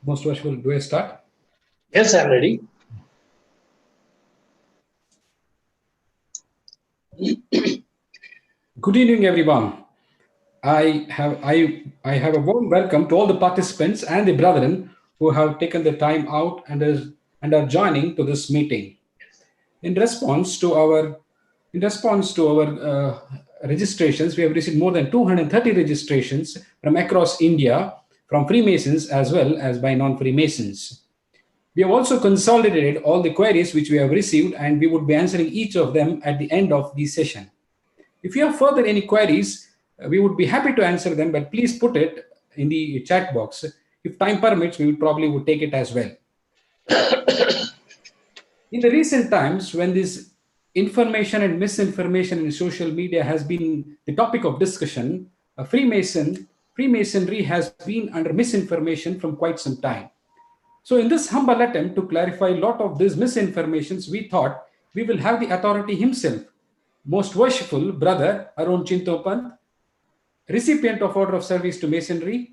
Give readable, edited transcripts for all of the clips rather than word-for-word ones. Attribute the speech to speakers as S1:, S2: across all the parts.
S1: Most worshipful, do I start?
S2: Yes, I'm ready.
S1: Good evening, everyone. I have a warm welcome to all the participants and the brethren who have taken the time out and are joining to this meeting. In response to our registrations, we have received more than 230 registrations from across India, from Freemasons as well as by non-Freemasons. We have also consolidated all the queries which we have received, and we would be answering each of them at the end of the session. If you have further any queries, we would be happy to answer them, but please put it in the chat box. If time permits, we would probably take it as well. In the recent times, when this information and misinformation in social media has been the topic of discussion, Freemasonry has been under misinformation from quite some time. So in this humble attempt to clarify a lot of these misinformations, we thought we will have the authority himself, Most Worshipful Brother Arun Chintopanth, recipient of Order of Service to Masonry,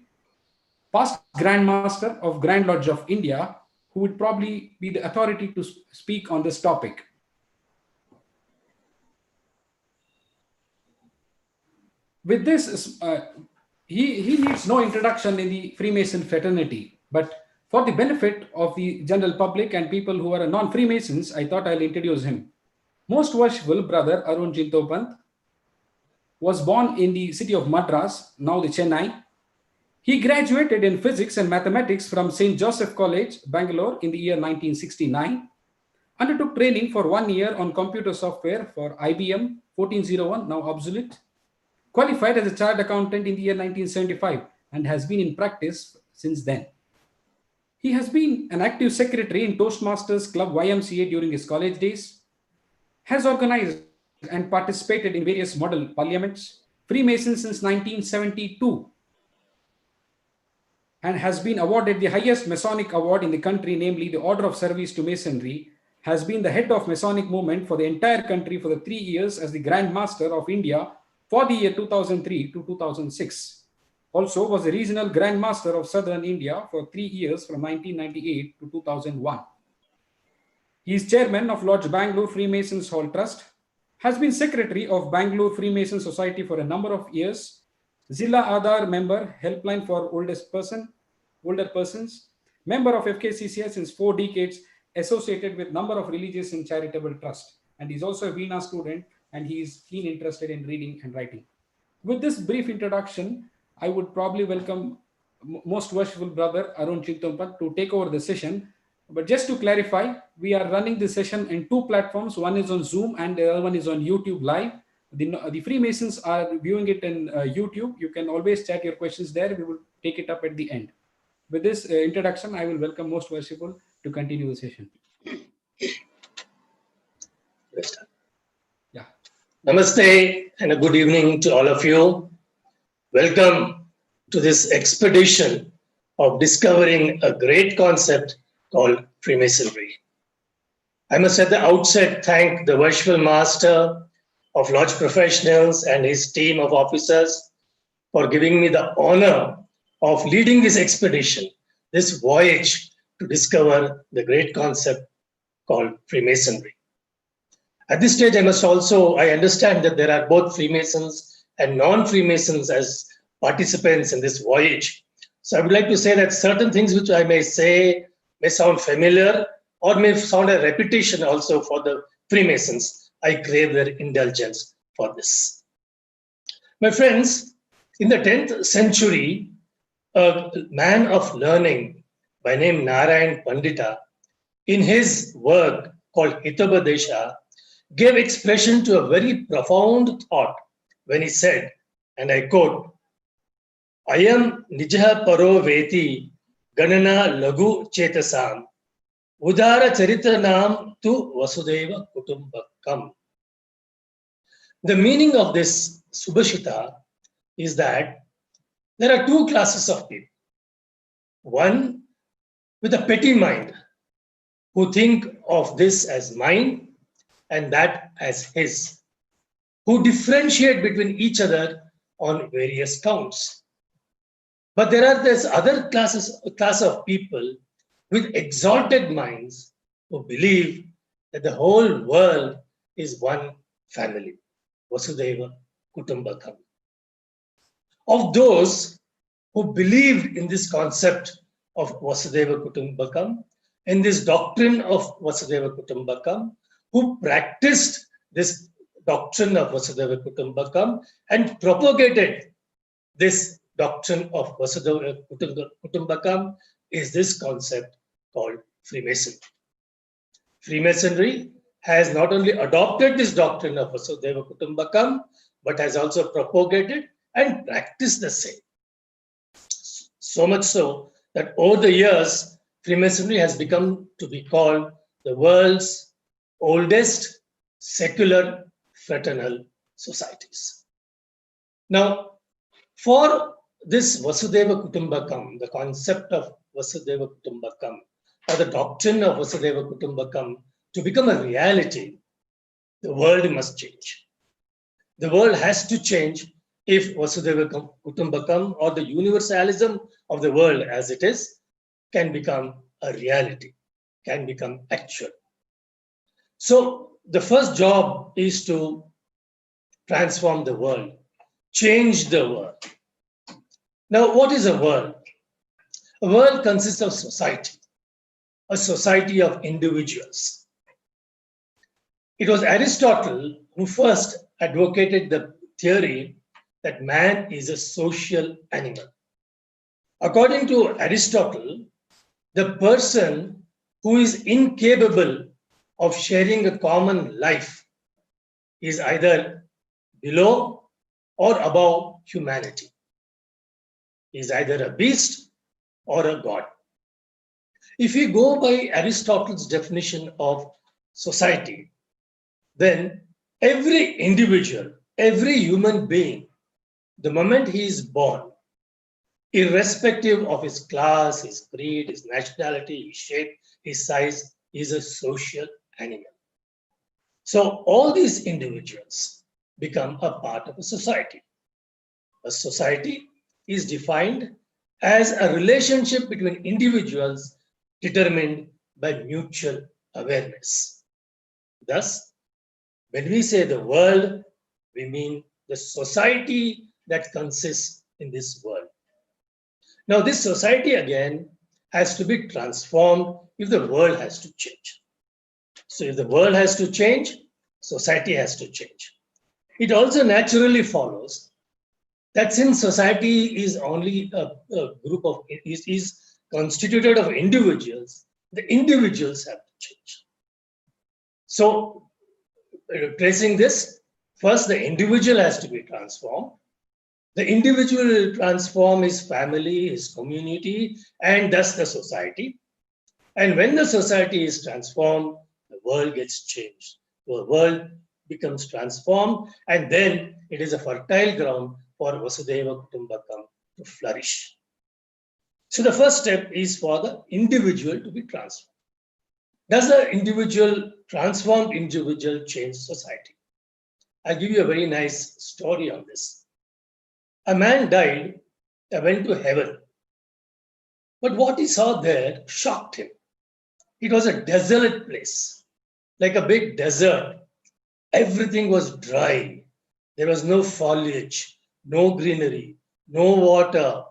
S1: past Grand Master of Grand Lodge of India, who would probably be the authority to speak on this topic. With this, he needs no introduction in the Freemason fraternity, but for the benefit of the general public and people who are non-Freemasons, I thought I'll introduce him. Most Worshipful Brother Arun Chintopanth was born in the city of Madras, now the Chennai. He graduated in physics and mathematics from St. Joseph College, Bangalore in the year 1969. Undertook training for 1 year on computer software for IBM 1401, now obsolete. Qualified as a chartered accountant in the year 1975 and has been in practice since then. He has been an active secretary in Toastmasters Club YMCA during his college days, has organized and participated in various model parliaments, Freemason since 1972, and has been awarded the highest Masonic award in the country, namely the Order of Service to Masonry, has been the head of Masonic movement for the entire country for the 3 years as the Grand Master of India for the year 2003 to 2006. Also was the regional Grand Master of Southern India for 3 years from 1998 to 2001. He is chairman of Lodge Bangalore Freemasons Hall Trust, has been secretary of Bangalore Freemason Society for a number of years, Zilla Aadhar member, helpline for older persons, member of FKCCI since 4 decades, associated with number of religious and charitable trusts, and he's also a Veena student, and he is keen interested in reading and writing. With this brief introduction, I would probably welcome Most Worshipful Brother Arun Chintopanth to take over the session. But just to clarify, we are running this session in 2 platforms. One is on Zoom and the other one is on YouTube Live. The Freemasons are viewing it in YouTube. You can always chat your questions there. We will take it up at the end. With this introduction, I will welcome Most Worshipful to continue the session.
S2: Yeah. Namaste and a good evening to all of you. Welcome to this expedition of discovering a great concept called Freemasonry. I must at the outset thank the Worshipful Master of Lodge Professionals and his team of officers for giving me the honor of leading this expedition, this voyage to discover the great concept called Freemasonry. At this stage, I understand that there are both Freemasons and non-Freemasons as participants in this voyage. So I would like to say that certain things which I may say may sound familiar or may sound a repetition also for the Freemasons. I crave their indulgence for this. My friends, in the 10th century, a man of learning by name Narayan Pandita, in his work called Hitabadesha, gave expression to a very profound thought when he said, and I quote, "Ayam nijah paro veti ganana lagu chetasam udara charitranam tu vasudeva kutumbakam." The meaning of this Subhashita is that there are 2 classes of people. One with a petty mind, who think of this as mine and that as his, who differentiate between each other on various counts. But there are this other class of people with exalted minds who believe that the whole world is one family, Vasudhaiva Kutumbakam. Of those who believed in this concept of Vasudhaiva Kutumbakam, in this doctrine of Vasudhaiva Kutumbakam, who practiced this doctrine of Vasudhaiva Kutumbakam and propagated this doctrine of Vasudhaiva Kutumbakam is this concept called Freemasonry. Freemasonry has not only adopted this doctrine of Vasudhaiva Kutumbakam, but has also propagated and practiced the same. So much so that over the years, Freemasonry has become to be called the world's oldest secular fraternal societies. Now, for this Vasudhaiva Kutumbakam, the concept of Vasudhaiva Kutumbakam, or the doctrine of Vasudhaiva Kutumbakam, to become a reality, the world must change. The world has to change if Vasudhaiva Kutumbakam, or the universalism of the world as it is, can become a reality, can become actual. So the first job is to transform the world, change the world. Now, what is a world? A world consists of society, a society of individuals. It was Aristotle who first advocated the theory that man is a social animal. According to Aristotle, the person who is incapable of sharing a common life is either below or above humanity. He is either a beast or a god. If we go by Aristotle's definition of society, then every individual, every human being, the moment he is born, irrespective of his class, his creed, his nationality, his shape, his size, is a social animal. So all these individuals become a part of a society. A society is defined as a relationship between individuals determined by mutual awareness. Thus, when we say the world, we mean the society that consists in this world. Now, this society again has to be transformed if the world has to change. So if the world has to change, society has to change. It also naturally follows that since society is only a group of, is constituted of individuals, the individuals have to change. So tracing this, first the individual has to be transformed. The individual will transform his family, his community, and thus the society. And when the society is transformed, the world gets changed. The world becomes transformed, and then it is a fertile ground for Vasudhaiva Kutumbakam to flourish. So the first step is for the individual to be transformed. Does the transformed individual change society? I'll give you a very nice story on this. A man died and went to heaven. But what he saw there shocked him. It was a desolate place, like a big desert. Everything was dry. There was no foliage, no greenery, no water.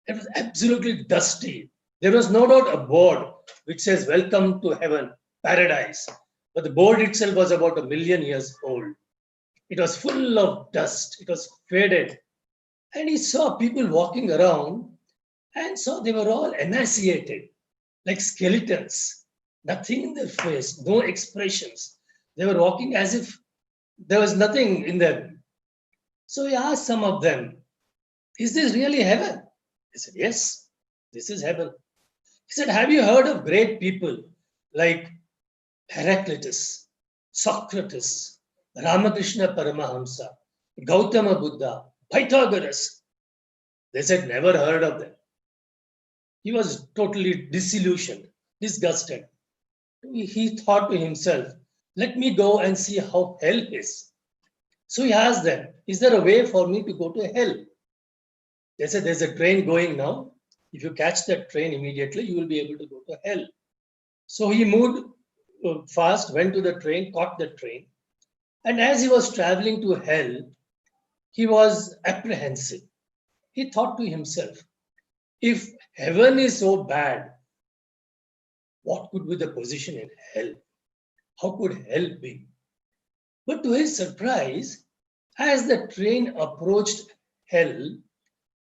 S2: It was absolutely dusty. There was no doubt a board which says, "Welcome to heaven, paradise." But the board itself was about 1,000,000 years old. It was full of dust. It was faded. And he saw people walking around and saw they were all emaciated, like skeletons, nothing in their face, no expressions. They were walking as if there was nothing in them. So he asked some of them, "Is this really heaven?" They said, "Yes, this is heaven." He said, "Have you heard of great people like Heraclitus, Socrates, Ramakrishna Paramahamsa, Gautama Buddha, Pythagoras?" They said, "Never heard of them." He was totally disillusioned, disgusted. He thought to himself, "Let me go and see how hell is." So he asked them, "Is there a way for me to go to hell?" They said, there's a train going now. If you catch that train immediately, you will be able to go to hell. So he moved fast, went to the train, caught the train. And as he was traveling to hell, he was apprehensive. He thought to himself, if heaven is so bad, what could be the position in hell? How could hell be? But to his surprise, as the train approached hell,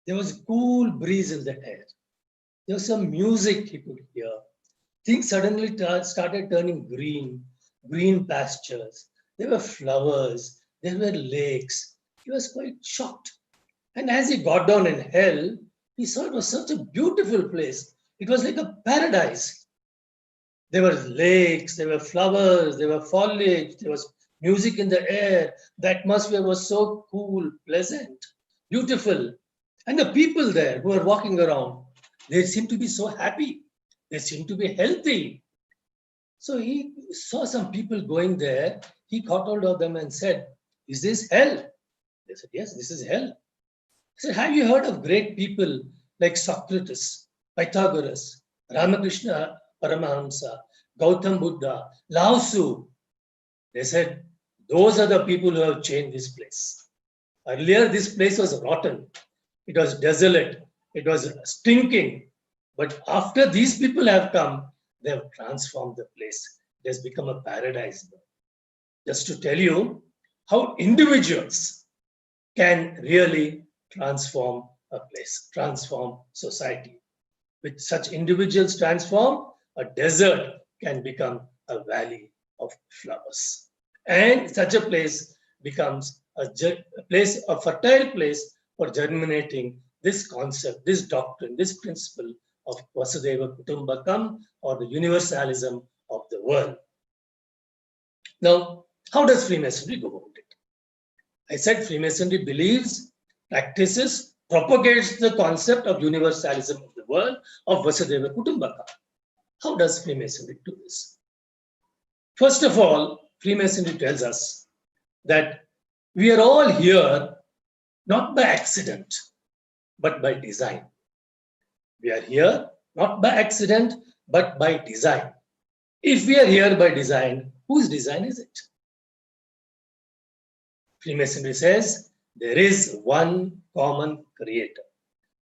S2: there was a cool breeze in the air. There was some music he could hear. Things suddenly started turning green, green pastures. There were flowers, there were lakes. He was quite shocked. And as he got down in hell, he saw it was such a beautiful place. It was like a paradise. There were lakes, there were flowers, there were foliage, there was music in the air. The atmosphere was so cool, pleasant, beautiful. And the people there who were walking around, they seemed to be so happy. They seemed to be healthy. So he saw some people going there. He caught hold of them and said, is this hell? They said, yes, this is hell. He said, have you heard of great people like Socrates, Pythagoras, Ramakrishna Paramahamsa, Gautam Buddha, Lao Tzu? They said, those are the people who have changed this place. Earlier, this place was rotten. It was desolate. It was stinking. But after these people have come, they have transformed the place. It has become a paradise. Just to tell you how individuals can really transform a place, transform society. With such individuals transform, a desert can become a valley of flowers. And such a place becomes a place, a fertile place for germinating this concept, this doctrine, this principle of Vasudhaiva Kutumbakam, or the universalism of the world. Now, how does Freemasonry go about it? I said Freemasonry believes, practices, propagates the concept of universalism of the world, of Vasudhaiva Kutumbakam. How does Freemasonry do this? First of all, Freemasonry tells us that we are all here not by accident, but by design. We are here not by accident, but by design. If we are here by design, whose design is it? Freemasonry says there is one common creator,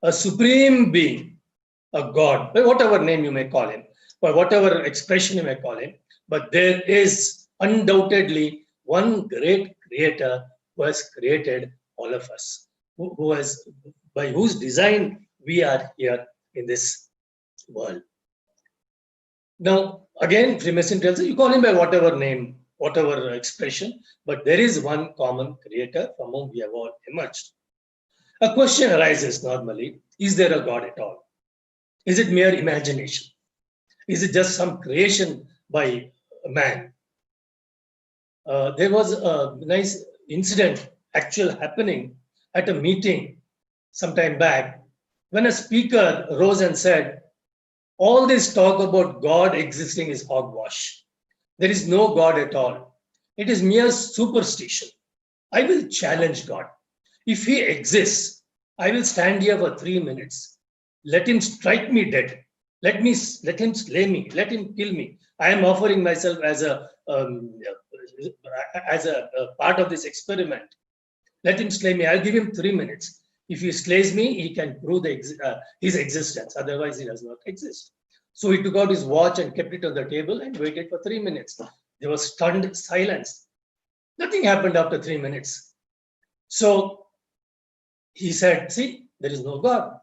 S2: a supreme being, a God, by whatever name you may call him, by whatever expression you may call him, but there is undoubtedly one great creator who has created all of us, who has, by whose design we are here in this world. Now, again, Freemason tells you call him by whatever name, whatever expression, but there is one common creator from whom we have all emerged. A question arises normally, is there a God at all? Is it mere imagination? Is it just some creation by man? There was a nice incident, actual happening at a meeting some time back, when a speaker rose and said, all this talk about God existing is hogwash. There is no God at all. It is mere superstition. I will challenge God. If he exists, I will stand here for 3 minutes. Let him strike me dead. Let him slay me. Let him kill me. I am offering myself as a part of this experiment. Let him slay me. I'll give him 3 minutes. If he slays me, he can prove his existence. Otherwise, he does not exist. So he took out his watch and kept it on the table and waited for 3 minutes. There was stunned silence. Nothing happened after 3 minutes. So he said, see, there is no God.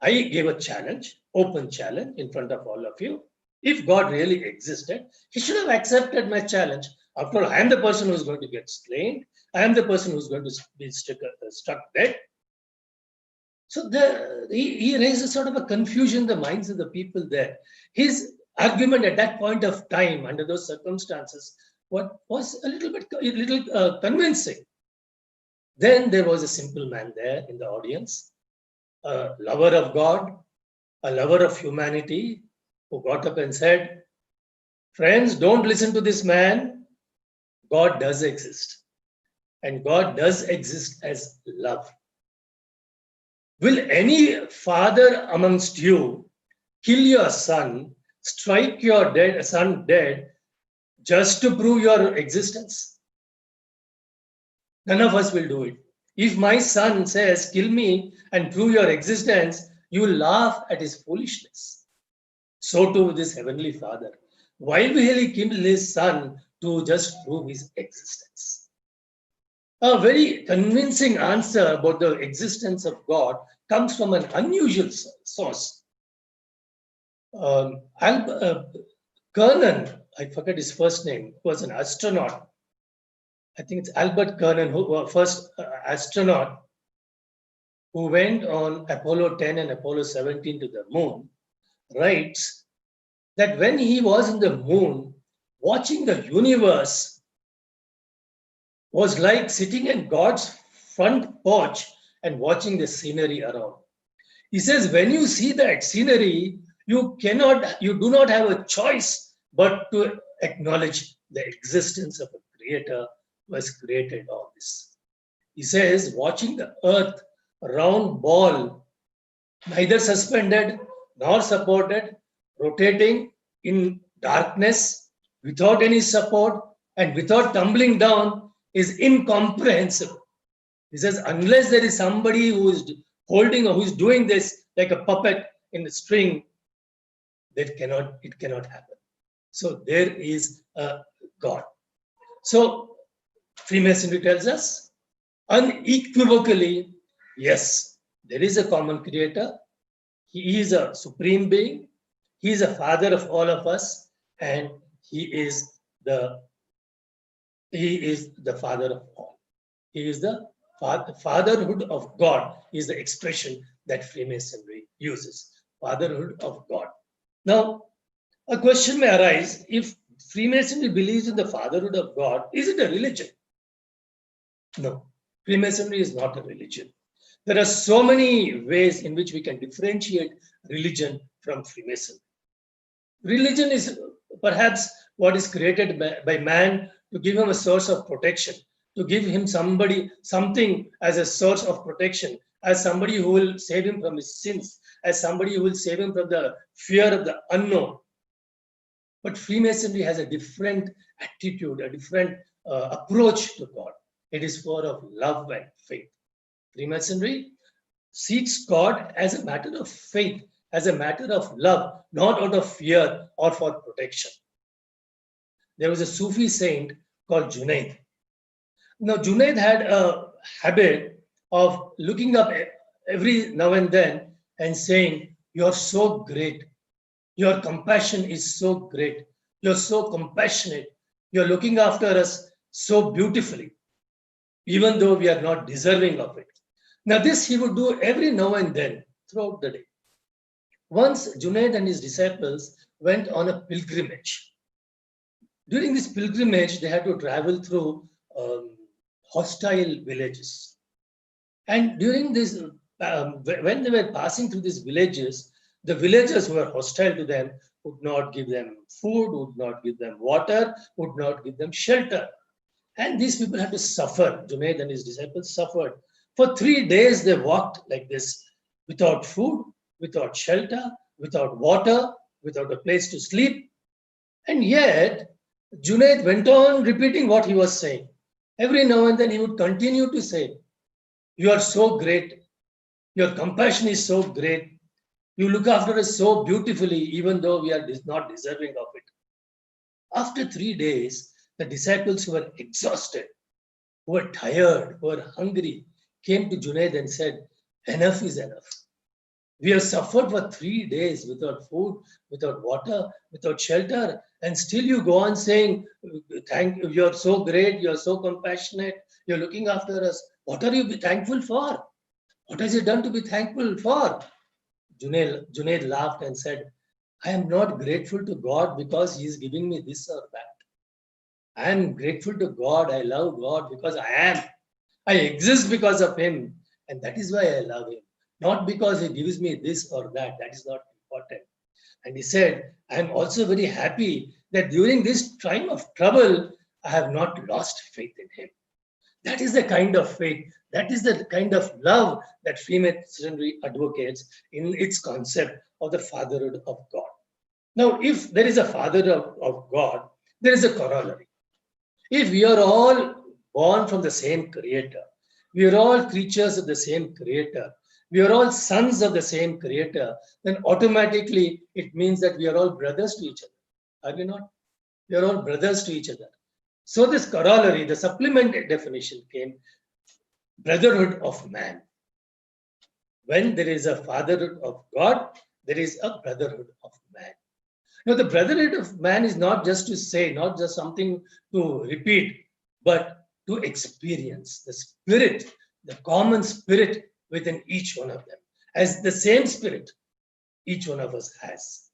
S2: I gave a challenge, open challenge in front of all of you. If God really existed, he should have accepted my challenge. After all, I am the person who is going to get slain. I am the person who is going to be struck dead. So he raises sort of a confusion in the minds of the people there. His argument at that point of time, under those circumstances, was a little convincing. Then there was a simple man there in the audience, a lover of God, a lover of humanity, who got up and said, friends, don't listen to this man. God does exist. And God does exist as love. Will any father amongst you kill your son, strike your son dead, just to prove your existence? None of us will do it. If my son says, kill me and prove your existence, you will laugh at his foolishness. So too this Heavenly Father. Why will he kill his son to just prove his existence? A very convincing answer about the existence of God comes from an unusual source. Kernan, I forget his first name, was an astronaut. I think it's Albert Kernan, who was first astronaut who went on Apollo 10 and Apollo 17 to the moon, writes that when he was in the moon, watching the universe was like sitting in God's front porch and watching the scenery around. He says, when you see that scenery, you do not have a choice but to acknowledge the existence of a creator who has created all this. He says, watching the earth, round ball, neither suspended nor supported, rotating in darkness without any support and without tumbling down is incomprehensible. He says, unless there is somebody who is holding or who is doing this like a puppet in the string, it cannot happen. So there is a God. So Freemasonry tells us unequivocally, yes, there is a common creator. He is a supreme being. He is a father of all of us, and he is the father of all. He is the fatherhood of God is the expression that Freemasonry uses. Fatherhood of God. Now, a question may arise: if Freemasonry believes in the fatherhood of God, is it a religion? No, Freemasonry is not a religion. There are so many ways in which we can differentiate religion from Freemasonry. Religion is perhaps what is created by man to give him a source of protection, to give him something as a source of protection, as somebody who will save him from his sins, as somebody who will save him from the fear of the unknown. But Freemasonry has a different attitude, a different approach to God. It is full of love and faith. Freemasonry seeks God as a matter of faith, as a matter of love, not out of fear or for protection. There was a Sufi saint called Junaid. Now, Junaid had a habit of looking up every now and then and saying, "You're so great. Your compassion is so great. You're so compassionate. You're looking after us so beautifully, even though we are not deserving of it." Now, this he would do every now and then throughout the day. Once, Junaid and his disciples went on a pilgrimage. During this pilgrimage, they had to travel through hostile villages. And during this, when they were passing through these villages, the villagers who were hostile to them would not give them food, would not give them water, would not give them shelter. And these people had to suffer. Junaid and his disciples suffered. For 3 days, they walked like this, without food, without shelter, without water, without a place to sleep. And yet, Junaid went on repeating what he was saying. Every now and then, he would continue to say, "You are so great. Your compassion is so great. You look after us so beautifully, even though we are not deserving of it." After 3 days, the disciples who were exhausted, who were tired, who were hungry, came to Junaid and said, "Enough is enough. We have suffered for 3 days without food, without water, without shelter, and still you go on saying, you're so great, you're so compassionate, you're looking after us. What are you thankful for? What has he done to be thankful for?" Junaid laughed and said, "I am not grateful to God because he is giving me this or that. I am grateful to God. I love God because I am. I exist because of him. And that is why I love him. Not because he gives me this or that. That is not important." And he said, "I am also very happy that during this time of trouble, I have not lost faith in him. That is the kind of faith, that is the kind of love that Freemasonry advocates in its concept of the fatherhood of God. Now, if there is a fatherhood of God, there is a corollary. If we are all born from the same creator, we are all creatures of the same creator, we are all sons of the same creator, then automatically it means that we are all brothers to each other. Are we not? We are all brothers to each other. So this corollary, the supplemented definition came, brotherhood of man. When there is a fatherhood of God, there is a brotherhood of man. Now, the brotherhood of man is not just to say, not just something to repeat, but to experience the spirit, the common spirit within each one of them, as the same spirit each one of us has.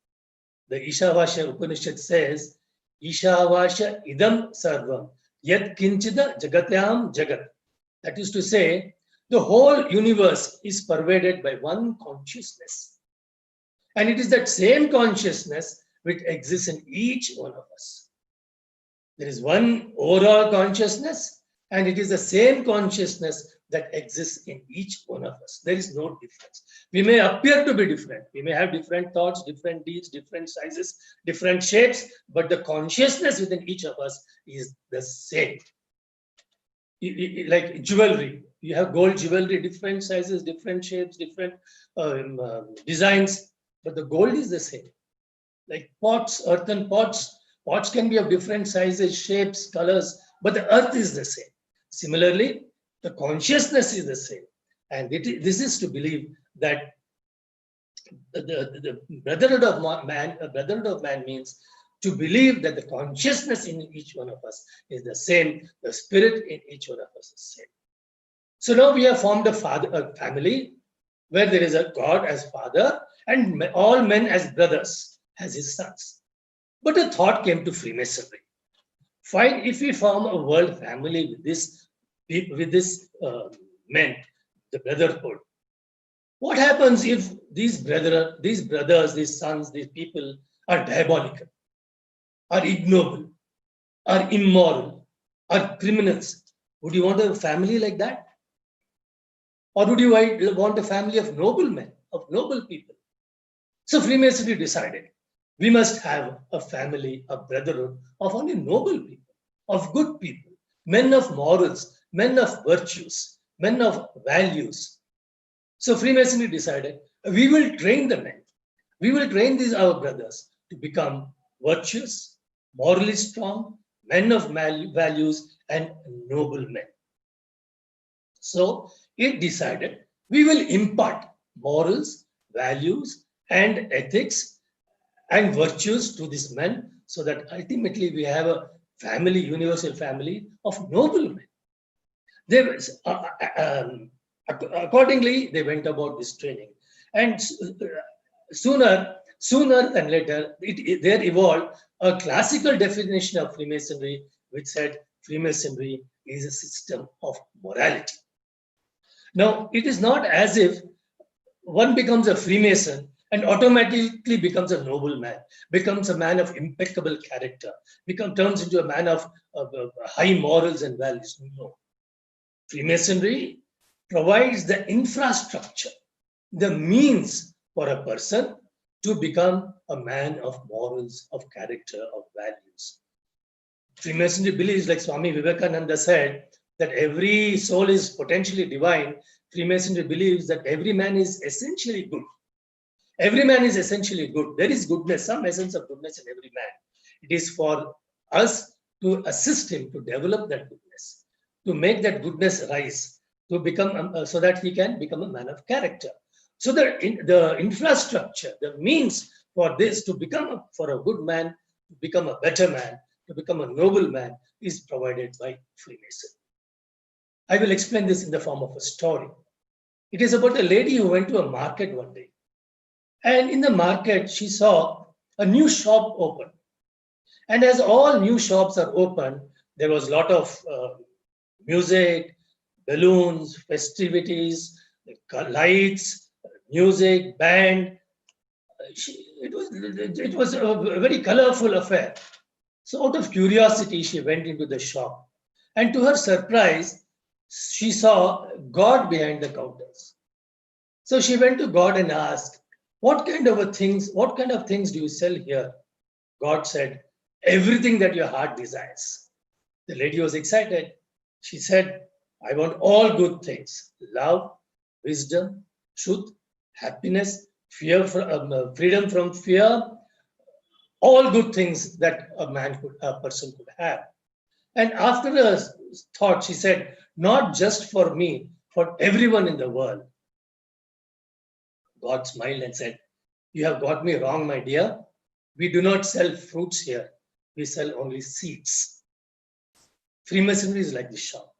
S2: The Ishavasya Upanishad says, Ishavasya idam sarvam, yat kinchida jagatyam jagat. That is to say, the whole universe is pervaded by one consciousness. And it is that same consciousness which exists in each one of us. There is one overall consciousness, and it is the same consciousness that exists in each one of us. There is no difference. We may appear to be different. We may have different thoughts, different deeds, different sizes, different shapes, but the consciousness within each of us is the same. Like jewelry, you have gold jewelry, different sizes, different shapes, different designs, but the gold is the same. Like pots, earthen pots, pots can be of different sizes, shapes, colors, but the earth is the same. Similarly, the consciousness is the same. And this is to believe that the brotherhood of man means to believe that the consciousness in each one of us is the same, the spirit in each one of us is the same. So now we have formed a family where there is a God as father and all men as brothers, as his sons. But a thought came to Freemasonry. Fine, if we form a world family with this men, the brotherhood, what happens if these brothers, these sons, these people are diabolical, are ignoble, are immoral, are criminals? Would you want a family like that? Or would you want a family of noble men, of noble people? So Freemasonry decided we must have a family, a brotherhood of only noble people, of good people, men of morals, men of virtues, men of values. So Freemasonry decided we will train the men. We will train these our brothers to become virtuous, morally strong, men of values, and noble men. So it decided we will impart morals, values, and ethics and virtues to these men so that ultimately we have a family, universal family of noble men. Accordingly, they went about this training. And sooner than later, there evolved a classical definition of Freemasonry, which said Freemasonry is a system of morality. Now, it is not as if one becomes a Freemason and automatically becomes a noble man, becomes a man of impeccable character, turns into a man of high morals and values. No. Freemasonry provides the infrastructure, the means for a person to become a man of morals, of character, of values. Freemasonry believes, like Swami Vivekananda said, that every soul is potentially divine. Freemasonry believes that every man is essentially good. Every man is essentially good. There is goodness, some essence of goodness in every man. It is for us to assist him to develop that goodness, to make that goodness rise, to become so that he can become a man of character. So the infrastructure, the means for this to become for a good man, to become a better man, to become a noble man is provided by Freemason. I will explain this in the form of a story. It is about a lady who went to a market one day. And in the market, she saw a new shop open. And as all new shops are open, there was a lot of music, balloons, festivities, lights, music, band. It was a very colorful affair. So out of curiosity, she went into the shop. And to her surprise, she saw God behind the counters. So she went to God and asked, what kind of things do you sell here? God said, everything that your heart desires. The lady was excited. She said, I want all good things: love, wisdom, truth, happiness, freedom from fear, all good things that a person could have. And after a thought, she said, not just for me, for everyone in the world. God smiled and said, you have got me wrong, my dear. We do not sell fruits here. We sell only seeds. Freemasonry is like the shop.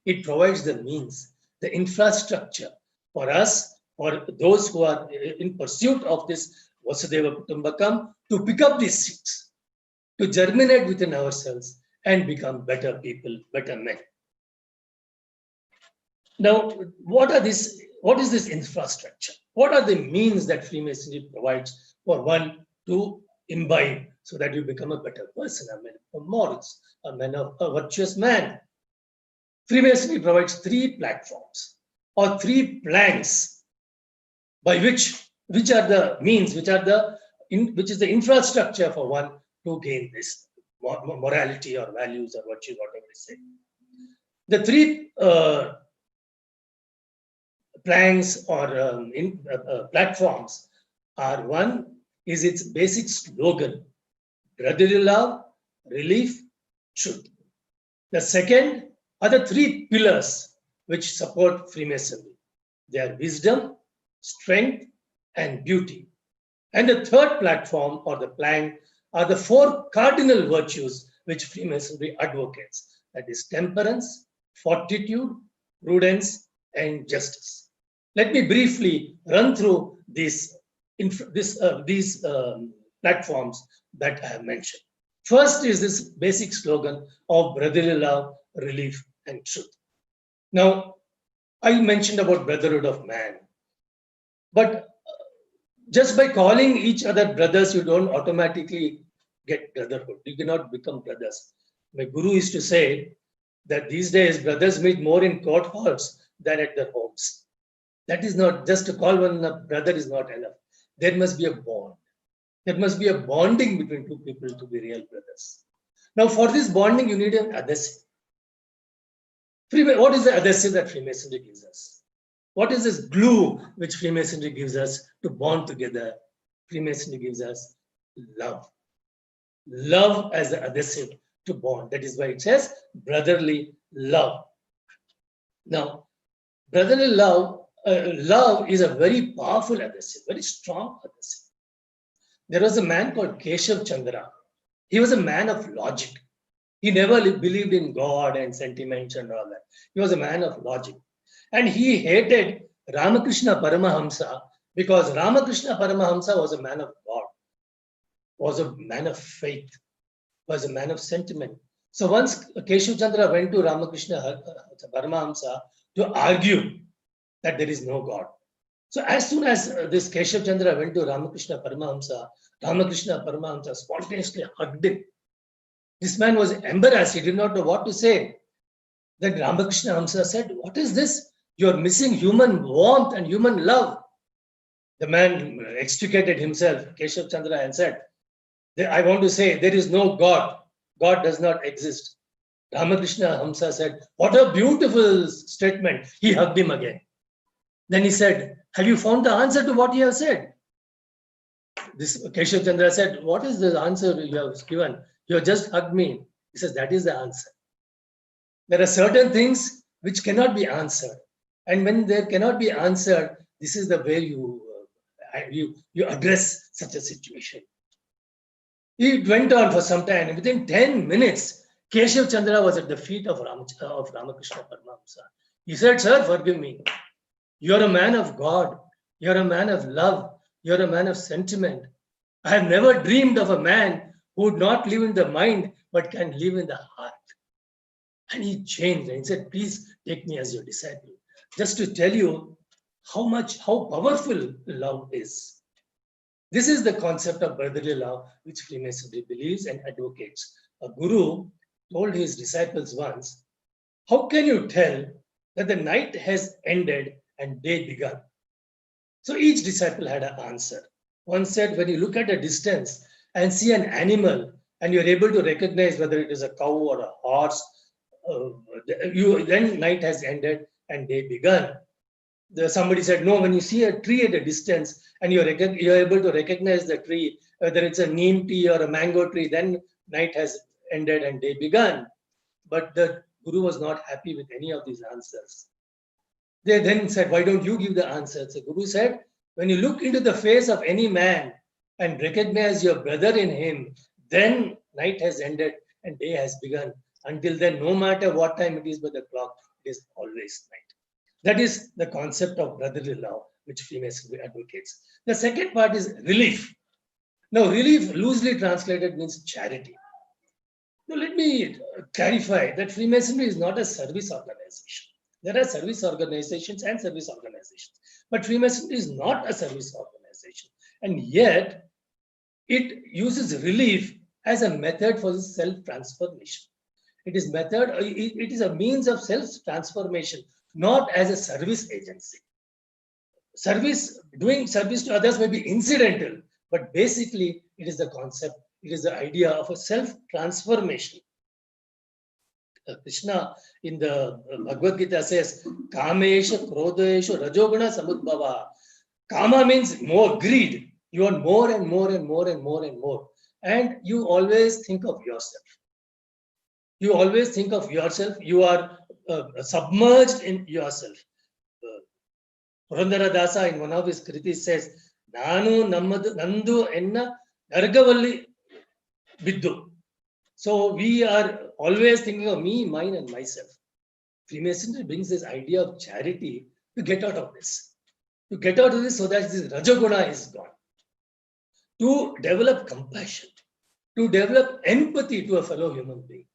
S2: It provides the means, the infrastructure for us, for those who are in pursuit of this Vasudeva Kutumbakam, to pick up these seeds, to germinate within ourselves and become better people, better men. Now, what is this infrastructure? What are the means that Freemasonry provides for one to imbibe so that you become a better person, a man of morals, a virtuous man? Freemasonry provides three platforms or three planks by which are the means, which is the infrastructure for one to gain this morality or values or virtue, whatever they say. The three planks or platforms are: one is its basic slogan, brotherly love, relief, truth. The second are the three pillars which support Freemasonry. They are wisdom, strength, and beauty. And the third platform or the plank are the four cardinal virtues which Freemasonry advocates. That is temperance, fortitude, prudence, and justice. Let me briefly run through these platforms that I have mentioned. First is this basic slogan of brotherly love, relief, and truth. Now, I mentioned about Brotherhood of Man, but just by calling each other brothers, you don't automatically get brotherhood. You cannot become brothers. My guru used to say that these days brothers meet more in court halls than at their homes. That is not, just to call one a brother is not enough. There must be a bond. There must be a bonding between two people to be real brothers. Now, for this bonding, you need an adhesive. What is the adhesive that Freemasonry gives us? What is this glue which Freemasonry gives us to bond together? Freemasonry gives us love. Love as the adhesive to bond. That is why it says brotherly love. Now, brotherly love, love is a very powerful adhesive, very strong adhesive. There was a man called Keshav Chandra. He was a man of logic. He never believed in God and sentiments and all that. He was a man of logic. And he hated Ramakrishna Paramahamsa because Ramakrishna Paramahamsa was a man of God, was a man of faith, was a man of sentiment. So once Keshav Chandra went to Ramakrishna Paramahamsa to argue that there is no God. So as soon as this Keshav Chandra went to Ramakrishna Paramahamsa spontaneously hugged him. This man was embarrassed. He did not know what to say. Then Ramakrishna Hamsa said, what is this? You're missing human warmth and human love. The man extricated himself, Keshav Chandra, and said, I want to say there is no God. God does not exist. Ramakrishna Hamsa said, what a beautiful statement. He hugged him again. Then he said, have you found the answer to what you have said? This Keshav Chandra said, what is the answer you have given? You have just hugged me. He says, that is the answer. There are certain things which cannot be answered. And when they cannot be answered, this is the way you address such a situation. It went on for some time. And within 10 minutes, Keshav Chandra was at the feet of Ramakrishna Paramahamsa. He said, sir, forgive me. You're a man of God. You're a man of love. You're a man of sentiment. I have never dreamed of a man who would not live in the mind, but can live in the heart. And he changed and he said, please take me as your disciple. Just to tell you how powerful love is. This is the concept of brotherly love, which Freemasonry believes and advocates. A guru told his disciples once, how can you tell that the night has ended and day begun. So each disciple had an answer. One said, when you look at a distance and see an animal and you're able to recognize whether it is a cow or a horse, then night has ended and day begun. Somebody said, no, when you see a tree at a distance and you're able to recognize the tree, whether it's a neem tree or a mango tree, then night has ended and day begun. But the Guru was not happy with any of these answers. They then said, why don't you give the answers? The Guru said, when you look into the face of any man and recognize your brother in him, then night has ended and day has begun. Until then, no matter what time it is by the clock, it is always night. That is the concept of brotherly love, which Freemasonry advocates. The second part is relief. Now, relief, loosely translated, means charity. Now, let me clarify that Freemasonry is not a service organization. There are service organizations and service organizations, but Freemasonry is not a service organization. And yet, it uses relief as a method for self-transformation. It is a means of self-transformation, not as a service agency. Doing service to others may be incidental, but basically it is the concept, it is the idea of a self-transformation. Krishna in the Bhagavad Gita says, Kamesha, Krodesha, Rajoguna, Samudbhava. Kama means more greed. You want more and more and more and more and more. And you always think of yourself. You always think of yourself. You are submerged in yourself. Purandara Dasa in one of his kritis says, Nanu Nammadu Nandu Enna Nargavalli Biddu. So we are always thinking of me, mine, and myself. Freemasonry brings this idea of charity to get out of this. To get out of this so that this Rajaguna is gone. To develop compassion. To develop empathy to a fellow human being.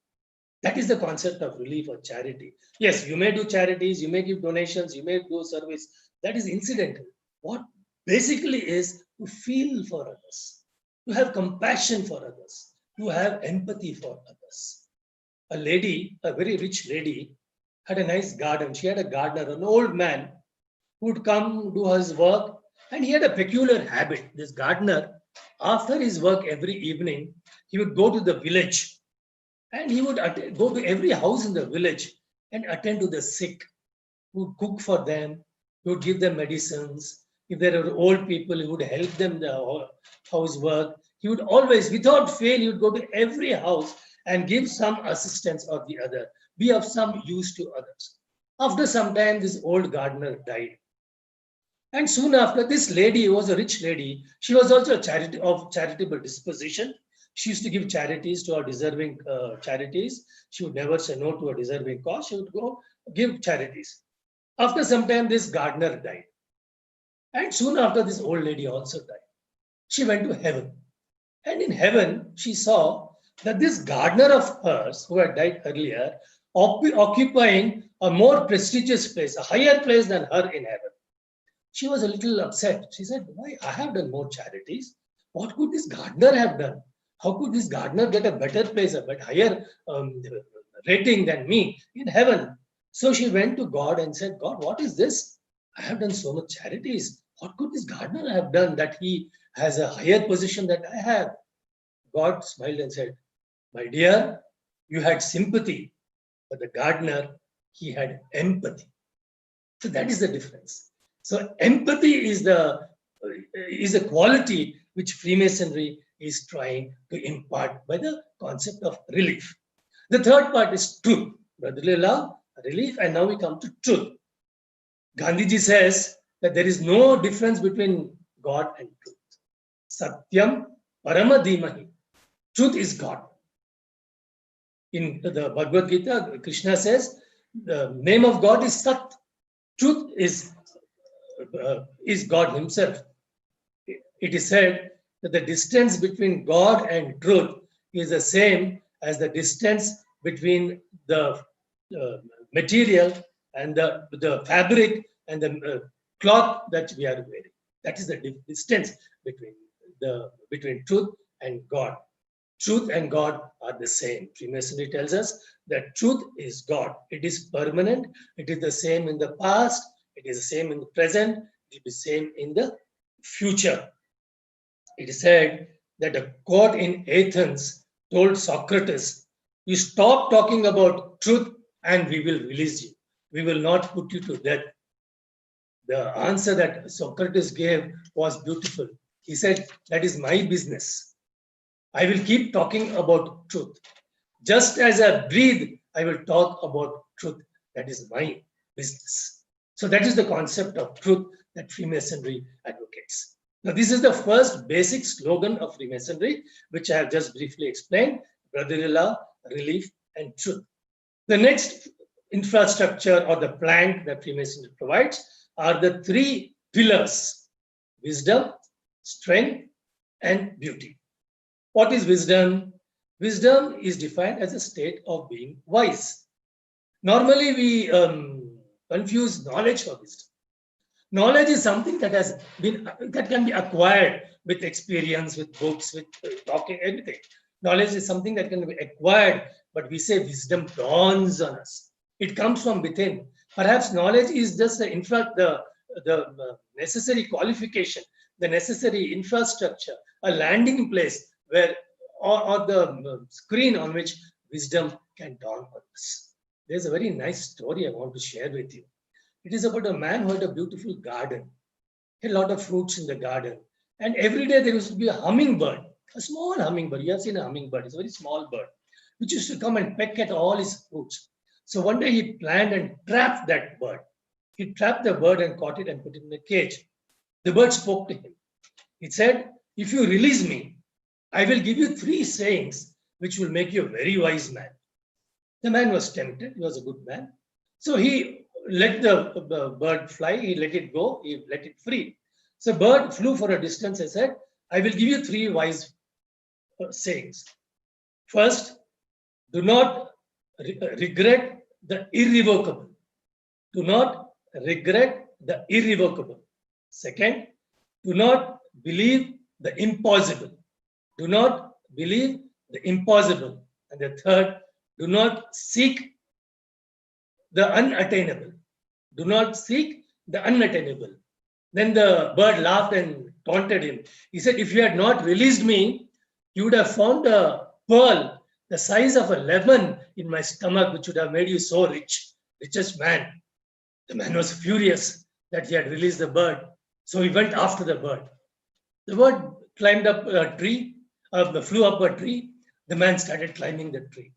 S2: That is the concept of relief or charity. Yes, you may do charities, you may give donations, you may do service. That is incidental. What basically is to feel for others, to have compassion for others, to have empathy for others. A lady, a very rich lady, had a nice garden. She had a gardener, an old man, who would come do his work, and he had a peculiar habit. This gardener, after his work every evening, he would go to the village and he would go to every house in the village and attend to the sick. He would cook for them, he would give them medicines. If there were old people, he would help them the housework. He would always, without fail, he would go to every house and give some assistance or the other, be of some use to others. After some time, this old gardener died. And soon after, this lady was a rich lady. She was also of charitable disposition. She used to give charities to her deserving charities. She would never say no to a deserving cause. She would go give charities. After some time, this gardener died. And soon after, this old lady also died. She went to heaven. And in heaven, she saw that this gardener of hers, who had died earlier, occupying a more prestigious place, a higher place than her in heaven. She was a little upset. She said, why? I have done more charities. What could this gardener have done? How could this gardener get a better place, a bit higher rating than me in heaven? So she went to God and said, God, what is this? I have done so much charities. What could this gardener have done that he has a higher position that I have? God smiled and said, my dear, you had sympathy, but the gardener, he had empathy. So that is the difference. So empathy is a quality which Freemasonry is trying to impart by the concept of relief. The third part is truth. Brotherly love, relief, and now we come to truth. Gandhiji says that there is no difference between God and truth. Satyam Paramadhimahi. Truth is God. In the Bhagavad Gita, Krishna says the name of God is Sat. Truth is God himself. It is said that the distance between God and truth is the same as the distance between the material and the fabric and the cloth that we are wearing. That is the distance between truth and God. truth and God are the same. Freemasonry tells us that truth is God. It is permanent. It is the same in the past. It is the same in the present. It is the same in the future. It is said that a court in Athens told Socrates, "You stop talking about truth and we will release you. We will not put you to death." The answer that Socrates gave was beautiful. He said, "That is my business. I will keep talking about truth. Just as I breathe, I will talk about truth. That is my business." So that is the concept of truth that Freemasonry advocates. Now, this is the first basic slogan of Freemasonry, which I have just briefly explained: brotherly love, relief, and truth. The next infrastructure or the plank that Freemasonry provides are the three pillars: wisdom, strength, and beauty. What is wisdom? Wisdom is defined as a state of being wise. Normally, we confuse knowledge for wisdom. Knowledge is something that can be acquired with experience, with books, with talking, anything. Knowledge is something that can be acquired, but we say wisdom dawns on us. It comes from within. Perhaps knowledge is just the necessary qualification, the necessary infrastructure, a landing place where, or the screen on which wisdom can dawn on us. There's a very nice story I want to share with you. It is about a man who had a beautiful garden, a lot of fruits in the garden. And every day there used to be a hummingbird, a small hummingbird. You have seen a hummingbird, it's a very small bird, which used to come and peck at all his fruits. So one day he planned and trapped that bird. He trapped the bird and caught it and put it in a cage. The bird spoke to him. It said, "If you release me, I will give you 3 sayings which will make you a very wise man." The man was tempted. He was a good man. So he let the bird fly. He let it go. He let it free. So bird flew for a distance and said, "I will give you 3 wise sayings. First, do not regret the irrevocable. Do not regret the irrevocable. Second, do not believe the impossible. Do not believe the impossible." And the third, do not seek the unattainable. Do not seek the unattainable. Then the bird laughed and taunted him. He said, "If you had not released me, you would have found a pearl the size of a lemon in my stomach, which would have made you so rich, richest man." The man was furious that he had released the bird. So he went after the bird. The bird climbed up a tree, flew up a tree. The man started climbing the tree.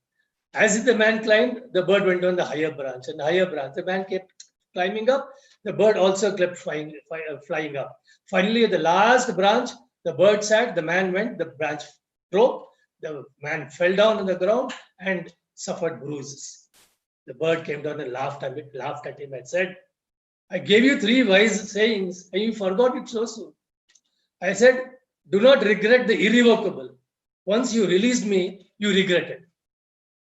S2: As the man climbed, the bird went on the higher branch and higher branch. The man kept climbing up. The bird also kept flying up. Finally, at the last branch, the bird sat, the man went, the branch broke. The man fell down on the ground and suffered bruises. The bird came down and laughed at him and said, "I gave you 3 wise sayings and you forgot it so soon. I said, do not regret the irrevocable. Once you released me, you regretted.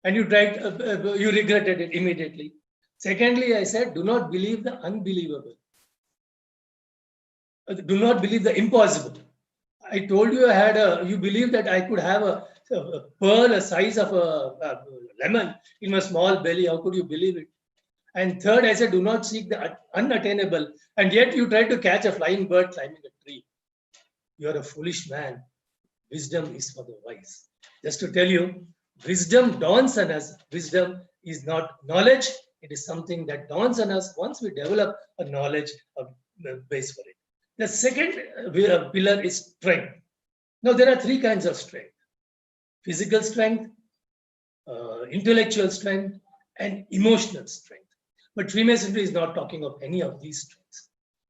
S2: And you regretted it immediately. Secondly, I said, do not believe the unbelievable. Do not believe the impossible. I told you you believed that I could have a pearl the size of a lemon in my small belly. How could you believe it? And third, I said, do not seek the unattainable. And yet you tried to catch a flying bird climbing a tree. You are a foolish man. Wisdom is for the wise. Just to tell you, wisdom dawns on us. Wisdom is not knowledge. It is something that dawns on us once we develop a knowledge base for it. The second pillar is strength. Now, there are 3 kinds of strength: physical strength, intellectual strength, and emotional strength. But Freemasonry is not talking of any of these strengths.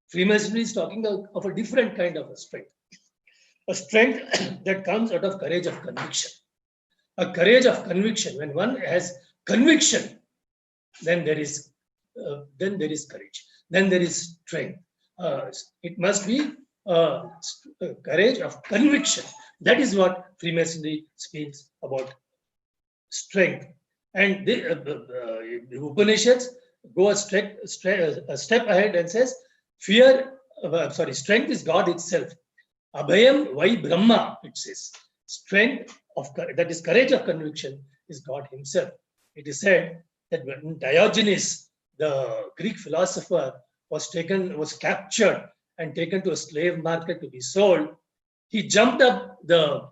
S2: Freemasonry is talking of a different kind of a strength. A strength that comes out of courage of conviction. A courage of conviction. When one has conviction, then there is courage. Then there is strength. It must be courage of conviction. That is what Freemasonry speaks about strength. And the Upanishads go a step ahead and says, strength is God itself. Abhayam vai Brahma, it says. Strength that is courage of conviction, is God himself. It is said that when Diogenes, the Greek philosopher, was captured and taken to a slave market to be sold, he jumped up the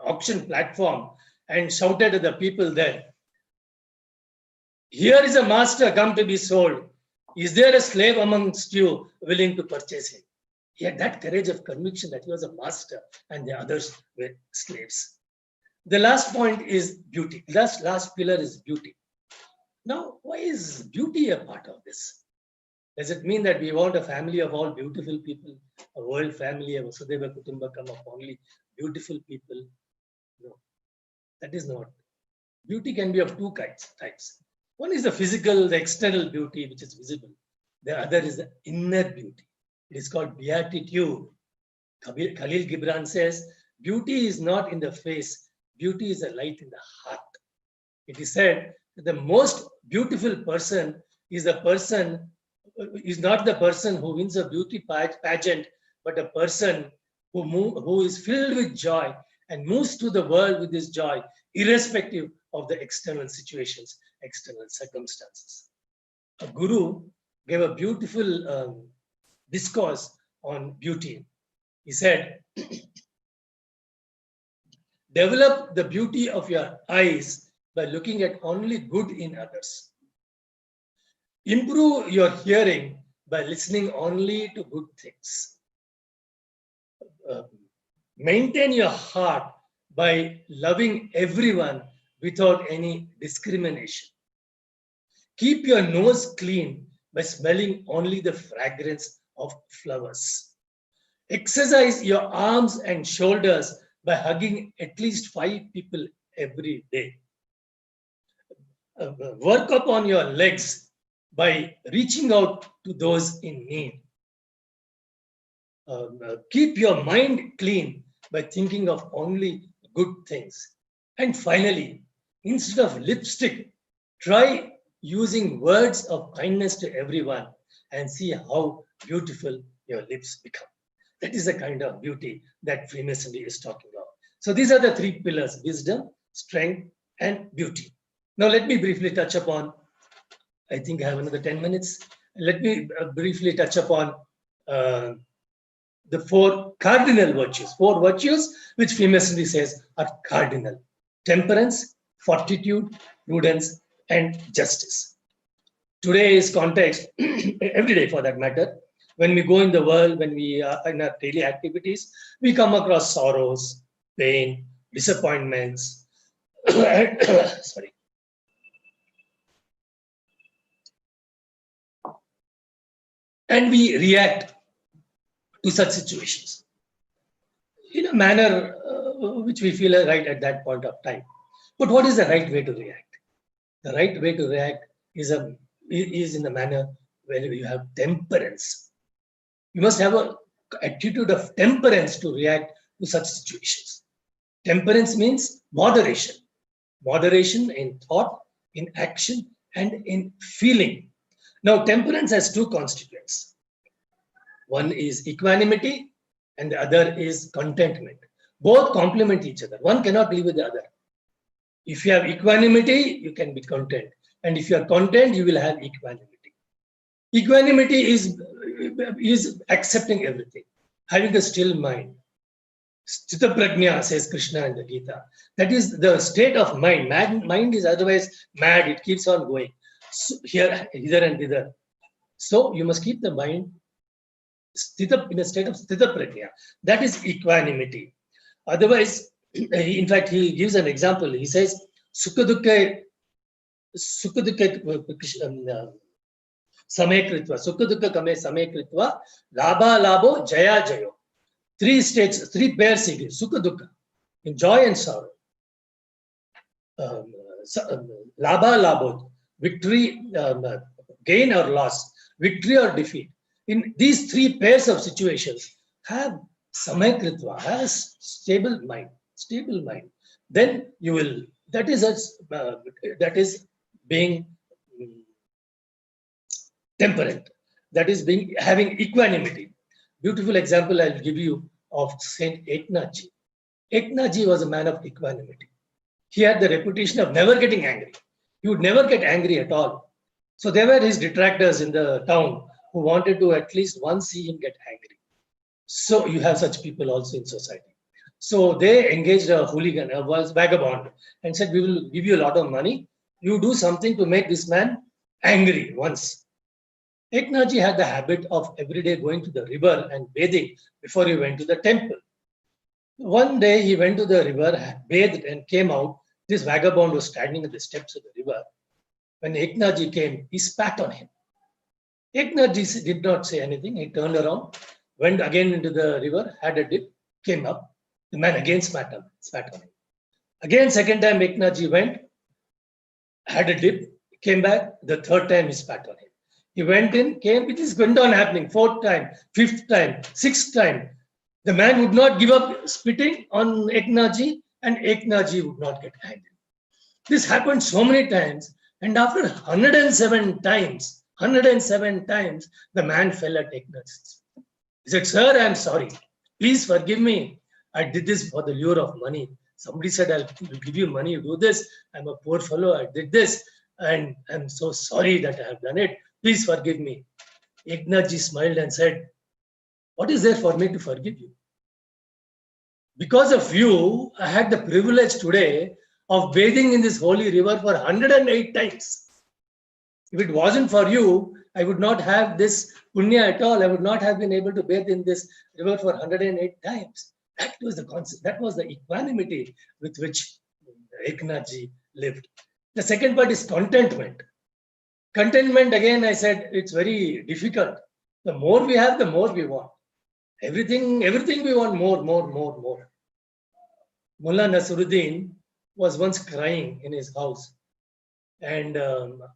S2: auction platform and shouted at the people there, "Here is a master come to be sold. Is there a slave amongst you willing to purchase him?" He had that courage of conviction that he was a master and the others were slaves. The last point is beauty. Last pillar is beauty. Now, why is beauty a part of this? Does it mean that we want a family of all beautiful people, a world family, a Vasudhaiva Kutumbakam of only beautiful people? No, that is not. Beauty can be of two types. One is the physical, the external beauty, which is visible. The other is the inner beauty. It is called beatitude. Khalil Gibran says, beauty is not in the face, beauty is a light in the heart. It is said that the most beautiful person is not the person who wins a beauty pageant, but a person who is filled with joy and moves through the world with this joy, irrespective of the external situations, external circumstances. A guru gave a beautiful discourse on beauty. He said, develop the beauty of your eyes by looking at only good in others. Improve your hearing by listening only to good things. Maintain your heart by loving everyone without any discrimination. Keep your nose clean by smelling only the fragrance of flowers. Exercise your arms and shoulders by hugging at least 5 people every day. Work upon your legs by reaching out to those in need. Keep your mind clean by thinking of only good things. And finally, instead of lipstick, try using words of kindness to everyone and see how beautiful your lips become. That is the kind of beauty that Freemasonry is talking about. So these are the 3 pillars: wisdom, strength, and beauty. Now let me briefly touch upon, I think I have another 10 minutes. Let me briefly touch upon the 4 cardinal virtues, 4 virtues which Freemasonry says are cardinal: temperance, fortitude, prudence, and justice. Today's context, every day for that matter, when we go in the world, when we are in our daily activities, we come across sorrows, pain, disappointments, sorry. And we react to such situations in a manner which we feel right at that point of time. But what is the right way to react? The right way to react is in the manner where you have temperance. You must have an attitude of temperance to react to such situations. Temperance means moderation. Moderation in thought, in action, and in feeling. Now, temperance has 2 constituents. One is equanimity and the other is contentment. Both complement each other. One cannot live with the other. If you have equanimity, you can be content. And if you are content, you will have equanimity. Equanimity is accepting everything, having a still mind. Sthita prajna, says Krishna in the Gita. That is the state of mind. Mind is otherwise mad. It keeps on going. So here, hither and thither. So you must keep the mind in a state of sthita prajna. That is equanimity. Otherwise, in fact, he gives an example. He says, sukha dukkha samekritva, sukha dukkha kame samekritva, labha labho jaya jayo. 3 states, 3 pairs he gives: sukha dukkha, in joy and sorrow. Labha labho, victory, gain or loss, victory or defeat. In these 3 pairs of situations, have samakritva, have stable mind. Then you will. That is being temperate. That is having equanimity. Beautiful example I'll give you of Saint Eknathji. Eknathji was a man of equanimity. He had the reputation of never getting angry. He would never get angry at all. So there were his detractors in the town who wanted to at least once see him get angry. So you have such people also in society. So they engaged a hooligan, a vagabond, and said, "We will give you a lot of money. You do something to make this man angry once." Eknathji had the habit of every day going to the river and bathing before he went to the temple. One day he went to the river, bathed, and came out. This vagabond was standing at the steps of the river. When Eknathji came, he spat on him. Eknathji did not say anything. He turned around, went again into the river, had a dip, came up. The man again spat on him. Again, second time Eknathji went, had a dip, came back. The third time he spat on him. He went in, came, it is went on happening. Fourth time, fifth time, sixth time. The man would not give up spitting on Eknathji, and Eknathji would not get angry. This happened so many times, and after 107 times, the man fell at Eknathji's feet. He said, "Sir, I'm sorry. Please forgive me. I did this for the lure of money. Somebody said, I'll give you money, you do this. I'm a poor fellow, I did this, and I'm so sorry that I have done it. Please forgive me." Eknathji smiled and said, "What is there for me to forgive you? Because of you, I had the privilege today of bathing in this holy river for 108 times. If it wasn't for you, I would not have this punya at all. I would not have been able to bathe in this river for 108 times." That was the concept. That was the equanimity with which Eknathji lived. The second part is contentment. Contentment, again, I said, it's very difficult. The more we have, the more we want. Everything we want more. Mullah Nasruddin was once crying in his house, and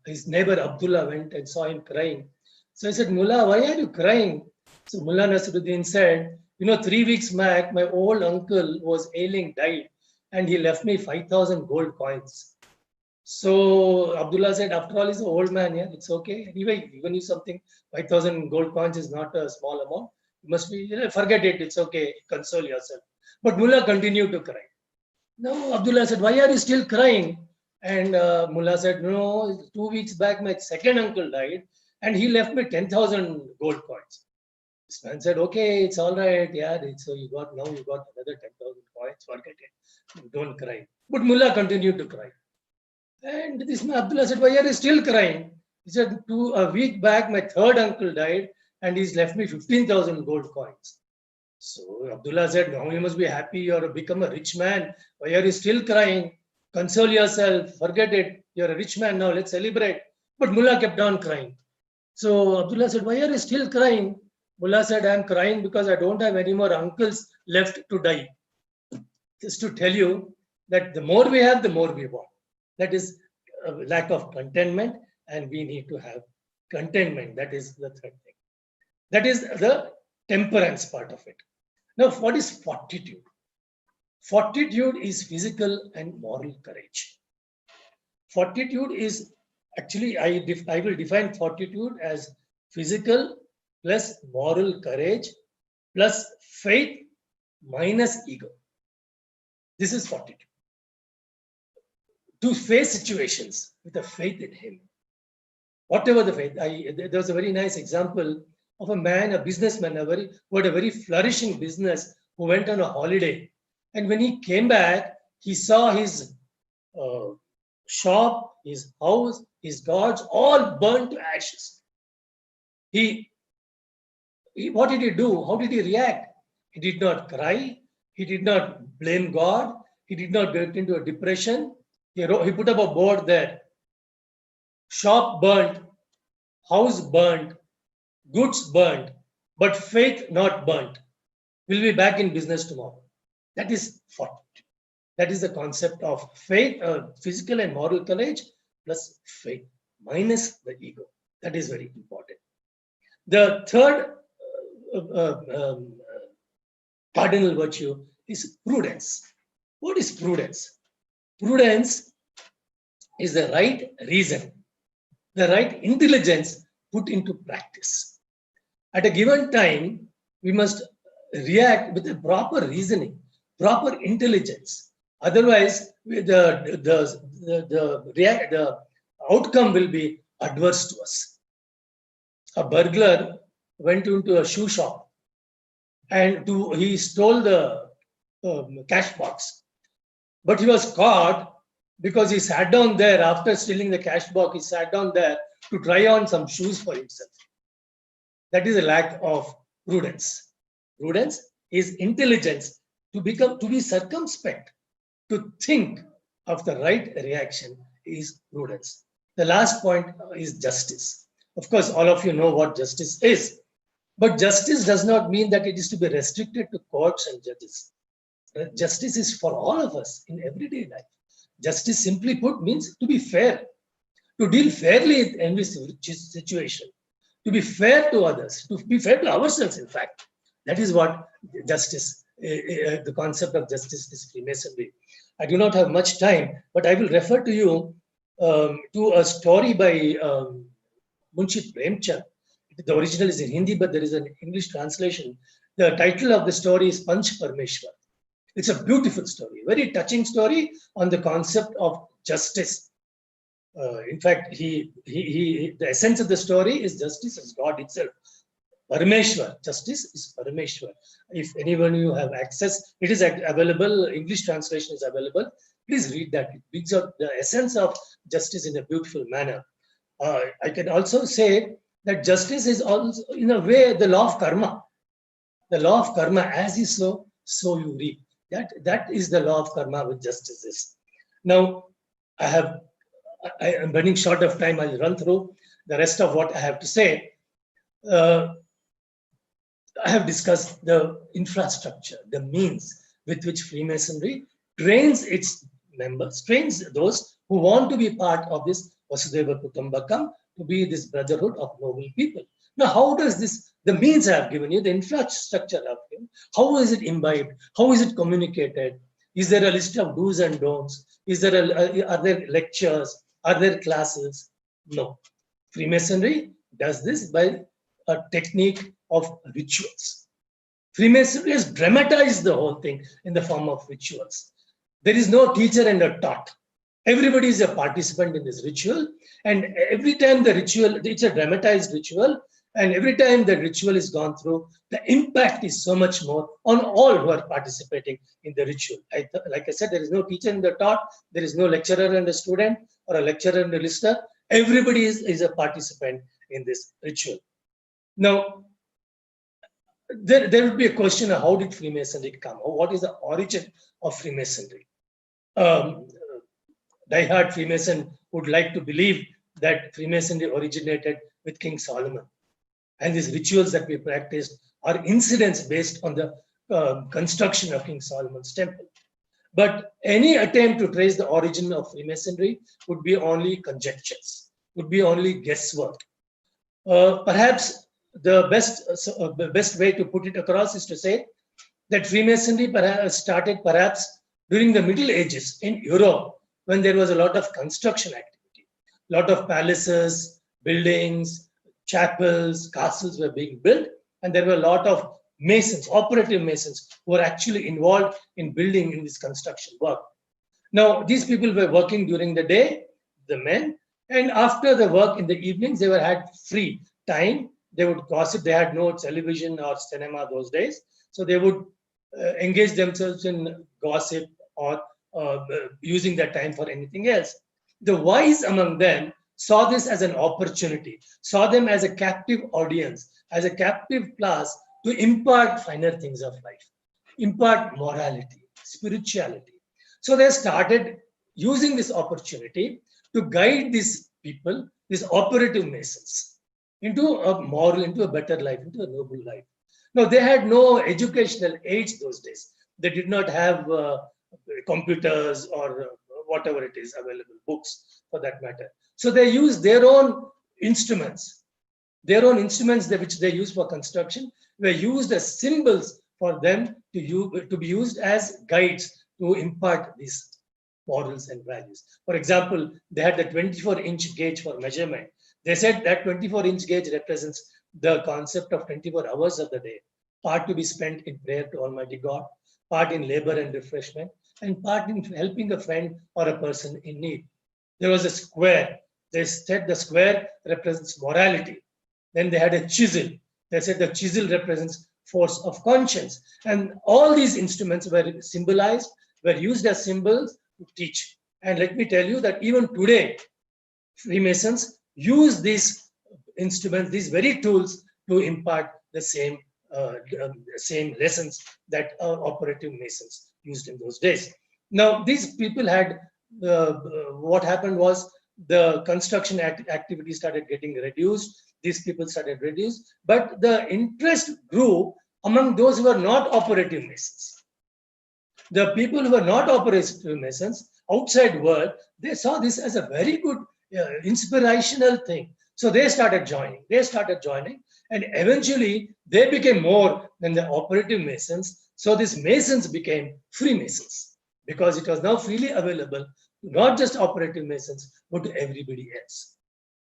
S2: his neighbor Abdullah went and saw him crying. So he said, "Mullah, why are you crying?" So Mullah Nasruddin said, 3 weeks back, my old uncle was ailing, died, and he left me 5,000 gold coins. So Abdullah said, "After all, he's an old man, yeah, it's okay. Anyway, given you something, 5,000 gold coins is not a small amount. You must be, forget it, it's okay, console yourself." But Mullah continued to cry. Now Abdullah said, "Why are you still crying?" And Mullah said, "No, 2 weeks back, my second uncle died, and he left me 10,000 gold coins." This man said, "Okay, it's all right, yeah. So you got another 10,000 coins, forget it. Don't cry." But Mullah continued to cry. And this man Abdullah said, "Why are you still crying?" He said, "A week back, my third uncle died, and he's left me 15,000 gold coins." So Abdullah said, "Now you must be happy or become a rich man. Why are you still crying? Console yourself, forget it. You're a rich man now, let's celebrate." But Mullah kept on crying. So Abdullah said, "Why are you still crying?" Mullah said, "I'm crying because I don't have any more uncles left to die." Just to tell you that the more we have, the more we want. That is a lack of contentment, and we need to have contentment. That is the third thing. That is the temperance part of it. Now, what is fortitude? Fortitude is physical and moral courage. Fortitude is actually, I will define fortitude as physical plus moral courage plus faith minus ego. This is fortitude. To face situations with a faith in him. Whatever the faith. There was a very nice example of a man, a businessman, who had a very flourishing business, who went on a holiday. And when he came back, he saw his shop, his house, his gods, all burned to ashes. What did he do? How did he react? He did not cry. He did not blame God. He did not get into a depression. He put up a board there. Shop burnt, house burnt, goods burnt, but faith not burnt. We'll be back in business tomorrow. That is fortitude. That is the concept of faith, physical and moral courage plus faith minus the ego. That is very important. The third cardinal virtue is prudence. What is prudence? Prudence is the right reason, the right intelligence put into practice. At a given time, we must react with a proper reasoning. proper intelligence. Otherwise, the outcome will be adverse to us. A burglar went into a shoe shop and he stole the cash box. But he was caught because he sat down there after stealing the cash box. He sat down there to try on some shoes for himself. That is a lack of prudence. Prudence is intelligence to be circumspect, to think of the right reaction is prudence. The last point is justice. Of course, all of you know what justice is, but justice does not mean that it is to be restricted to courts and judges. Justice is for all of us in everyday life. Justice, simply put, means to be fair, to deal fairly in every situation, to be fair to others, to be fair to ourselves, in fact. That is what justice, the concept of justice is Freemasonry. I do not have much time, but I will refer to you to a story by Munshi Premchand. The original is in Hindi, but there is an English translation. The title of the story is Panch Parmeshwar. It's a beautiful story, very touching story on the concept of justice. In fact, the essence of the story is justice as God itself. Parameshwar, justice is Parameshwar. If anyone you have access, it is available. English translation is available. Please read that. It brings out the essence of justice in a beautiful manner. I can also say that justice is also, in a way, the law of karma. The law of karma, as you sow, so you reap. That is the law of karma with justice is. Now, I am running short of time. I'll run through the rest of what I have to say. I have discussed the infrastructure, the means with which Freemasonry trains its members, trains those who want to be part of this Vasudhaiva Kutumbakam, to be this brotherhood of noble people. Now, how does this, the means I have given you, the infrastructure I have given, how is it imbibed? How is it communicated? Is there a list of do's and don'ts? Are there lectures? Are there classes? No. Freemasonry does this by a technique of rituals. Freemasonry has dramatized the whole thing in the form of rituals. There is no teacher and a taught. Everybody is a participant in this ritual, and every time the ritual, it's a dramatized ritual, and every time the ritual is gone through, the impact is so much more on all who are participating in the ritual. Like I said, there is no teacher and the taught, there is no lecturer and a student, or a lecturer and a listener. Everybody is a participant in this ritual. Now, there will be a question of how did Freemasonry come? Or what is the origin of Freemasonry? Die-hard Freemason would like to believe that Freemasonry originated with King Solomon. And these rituals that we practiced are incidents based on the construction of King Solomon's temple. But any attempt to trace the origin of Freemasonry would be only conjectures, would be only guesswork. Perhaps the best way to put it across is to say that Freemasonry started perhaps during the Middle Ages in Europe, when there was a lot of construction activity. A lot of palaces, buildings, chapels, castles were being built, and there were a lot of masons, operative masons, who were actually involved in building in this construction work. Now, these people were working during the day, the men, and after the work in the evenings, they had free time. They would gossip. They had no television or cinema those days, so they would engage themselves in gossip or using that time for anything else. The wise among them saw this as an opportunity, saw them as a captive audience, as a captive class to impart finer things of life, impart morality, spirituality. So they started using this opportunity to guide these people, these operative masons, into a moral, into a better life, into a noble life. Now, they had no educational aids those days. They did not have computers or whatever it is available, books for that matter. So they used their own instruments. Their own instruments which they use for construction were used as symbols for them to be used as guides to impart these morals and values. For example, they had the 24-inch gauge for measurement. They said that 24-inch gauge represents the concept of 24 hours of the day, part to be spent in prayer to Almighty God, part in labor and refreshment, and part in helping a friend or a person in need. There was a square. They said the square represents morality. Then they had a chisel. They said the chisel represents force of conscience. And all these instruments were symbolized, were used as symbols to teach. And let me tell you that even today, Freemasons use these instruments, these very tools, to impart the same lessons that operative Masons used in those days. Now, these people had, what happened was the construction activity started getting reduced. These people started reduced, but the interest grew among those who were not operative Masons. The people who were not operative Masons, outside world, they saw this as a very good inspirational thing. So they started joining. And eventually they became more than the operative Masons. So these Masons became Freemasons because it was now freely available, not just operative Masons, but to everybody else.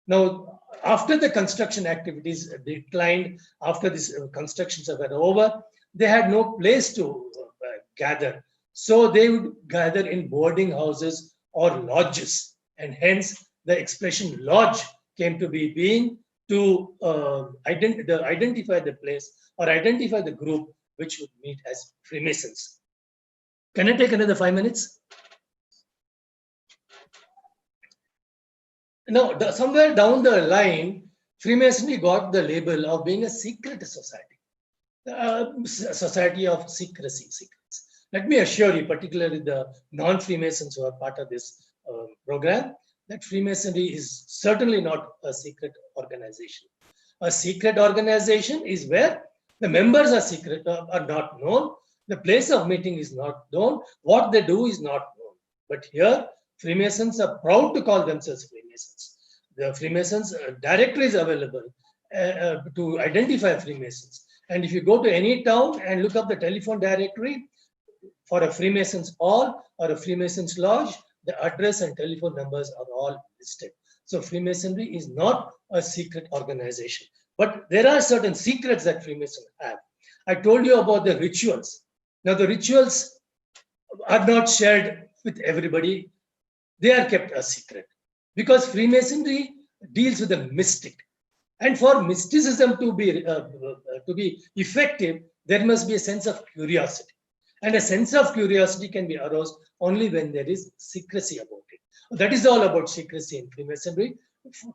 S2: Now, after the construction activities declined, after these constructions were over, they had no place to gather. So they would gather in boarding houses or lodges, and hence the expression lodge came to be being to identify the place or identify the group which would meet as Freemasons. Can I take another 5 minutes? Now, somewhere down the line, Freemasonry got the label of being a secret society, society of secrets. Let me assure you, particularly the non-Freemasons who are part of this program, that Freemasonry is certainly not a secret organization. A secret organization is where the members are secret, are not known, the place of meeting is not known, what they do is not known. But here, Freemasons are proud to call themselves Freemasons. The Freemasons directory is available to identify Freemasons. And if you go to any town and look up the telephone directory for a Freemasons hall or a Freemasons lodge, the address and telephone numbers are all listed. So Freemasonry is not a secret organization. But there are certain secrets that Freemasons have. I told you about the rituals. Now the rituals are not shared with everybody. They are kept a secret because Freemasonry deals with the mystic. And for mysticism to be effective, there must be a sense of curiosity. And a sense of curiosity can be aroused only when there is secrecy about it. That is all about secrecy in Freemasonry.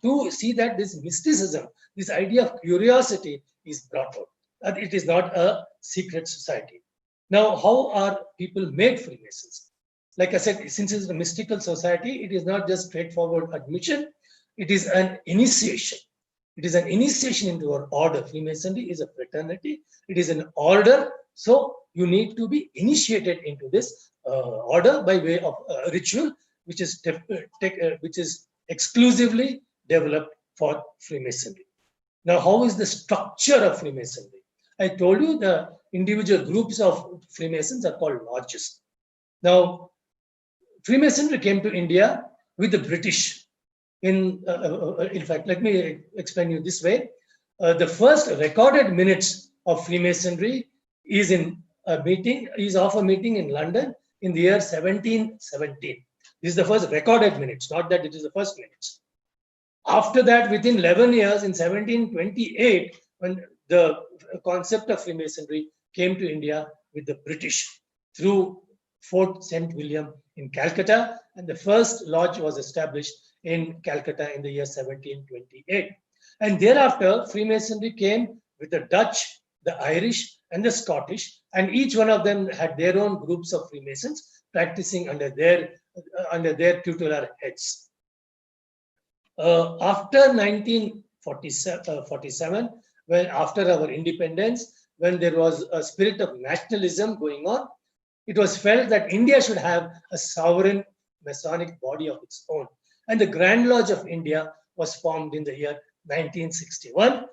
S2: To see that this mysticism, this idea of curiosity is brought out. That it is not a secret society. Now, how are people made Freemasons? Like I said, since it's a mystical society, it is not just straightforward admission. It is an initiation. It is an initiation into our order. Freemasonry is a fraternity. It is an order. So you need to be initiated into this order by way of ritual, which is exclusively developed for Freemasonry. Now, how is the structure of Freemasonry? I told you the individual groups of Freemasons are called lodges. Now, Freemasonry came to India with the British. In fact, let me explain you this way. The first recorded minutes of Freemasonry is of a meeting in London in the year 1717. This is the first recorded minutes, not that it is the first minutes. After that, within 11 years, in 1728, when the concept of Freemasonry came to India with the British through Fort St. William in Calcutta, and the first lodge was established in Calcutta in the year 1728. And thereafter, Freemasonry came with the Dutch, the Irish, and the Scottish, and each one of them had their own groups of Freemasons practicing under their tutelar heads. After 1947, when after our independence, when there was a spirit of nationalism going on, it was felt that India should have a sovereign Masonic body of its own. And the Grand Lodge of India was formed in the year 1961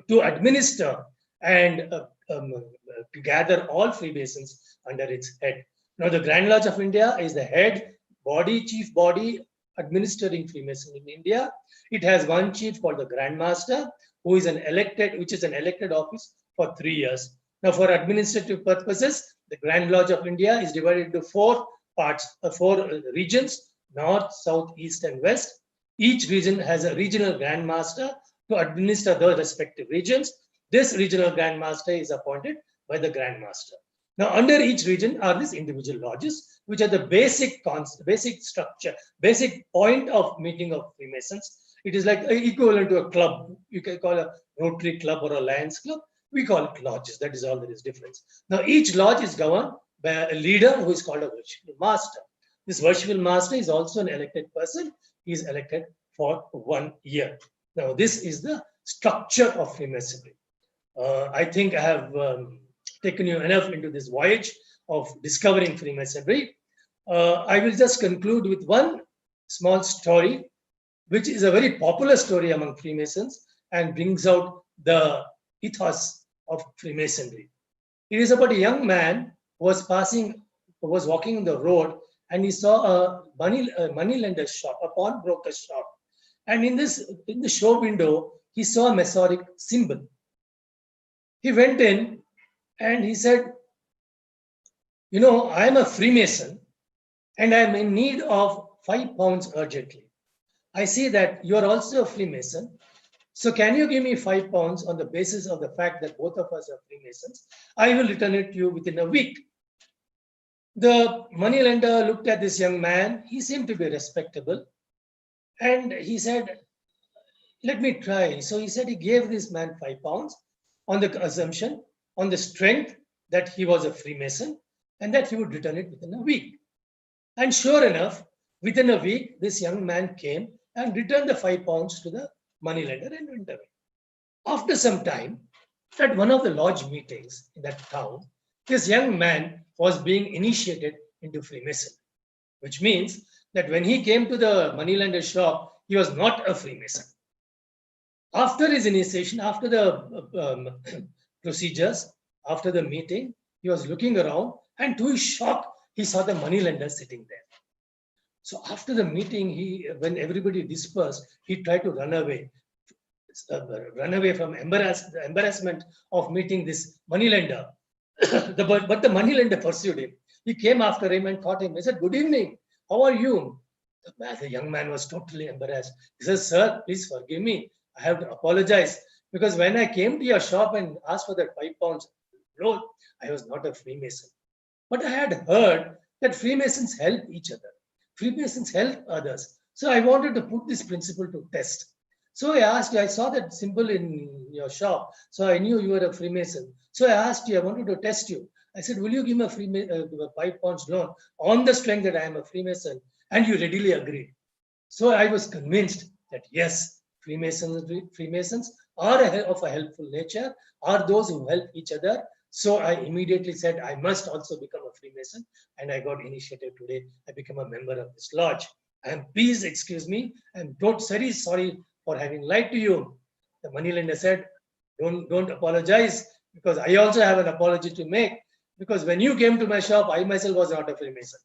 S2: to administer and to gather all Freemasons under its head. Now, the Grand Lodge of India is the head body, chief body administering Freemasonry in India. It has one chief called the Grand Master, which is an elected office for 3 years. Now, for administrative purposes, the Grand Lodge of India is divided into four parts, four regions: North, South, East, and West. Each region has a regional Grand Master to administer the respective regions. This regional Grand Master is appointed by the Grand Master. Now, under each region are these individual lodges, which are the basic structure, basic point of meeting of Freemasons. It is like equivalent to a club. You can call a Rotary Club or a Lions Club. We call it lodges. That is all there is difference. Now, each lodge is governed by a leader who is called a worshipful master. This worshipful master is also an elected person. He is elected for 1 year. Now, this is the structure of Freemasonry. I think I have taken you enough into this voyage of discovering Freemasonry. I will just conclude with one small story, which is a very popular story among Freemasons and brings out the ethos of Freemasonry. It is about a young man who was walking on the road, and he saw a money lender shop, a pawnbroker shop. And in the show window, he saw a Masonic symbol. He went in and he said, "You know, I am a Freemason and I am in need of £5 urgently. I see that you are also a Freemason. So can you give me £5 on the basis of the fact that both of us are Freemasons? I will return it to you within a week." The moneylender looked at this young man. He seemed to be respectable. And he said, "Let me try." So he said he gave this man £5 on the assumption, on the strength that he was a Freemason and that he would return it within a week. And sure enough, within a week, this young man came and returned the £5 to the moneylender and went away. After some time, at one of the lodge meetings in that town, this young man was being initiated into Freemasonry, which means that when he came to the moneylender shop, he was not a Freemason. After his initiation, after the procedures, after the meeting, he was looking around, and to his shock, he saw the moneylender sitting there. So after the meeting, when everybody dispersed, he tried to run away from embarrassment of meeting this moneylender. But the moneylender pursued him. He came after him and caught him. He said, "Good evening. How are you?" The young man was totally embarrassed. He says, "Sir, please forgive me. I have to apologize because when I came to your shop and asked for that £5 loan, I was not a Freemason. But I had heard that Freemasons help each other. Freemasons help others. So I wanted to put this principle to test. So I asked you, I saw that symbol in your shop. So I knew you were a Freemason. So I asked you, I wanted to test you. I said, will you give me a £5 loan on the strength that I am a Freemason?" And you readily agreed. So I was convinced that yes, Freemasons are of a helpful nature, are those who help each other. So I immediately said, I must also become a Freemason. And I got initiated today. I became a member of this lodge. And please excuse me. I'm very sorry for having lied to you. The moneylender said, don't apologize, because I also have an apology to make. Because when you came to my shop, I myself was not a Freemason.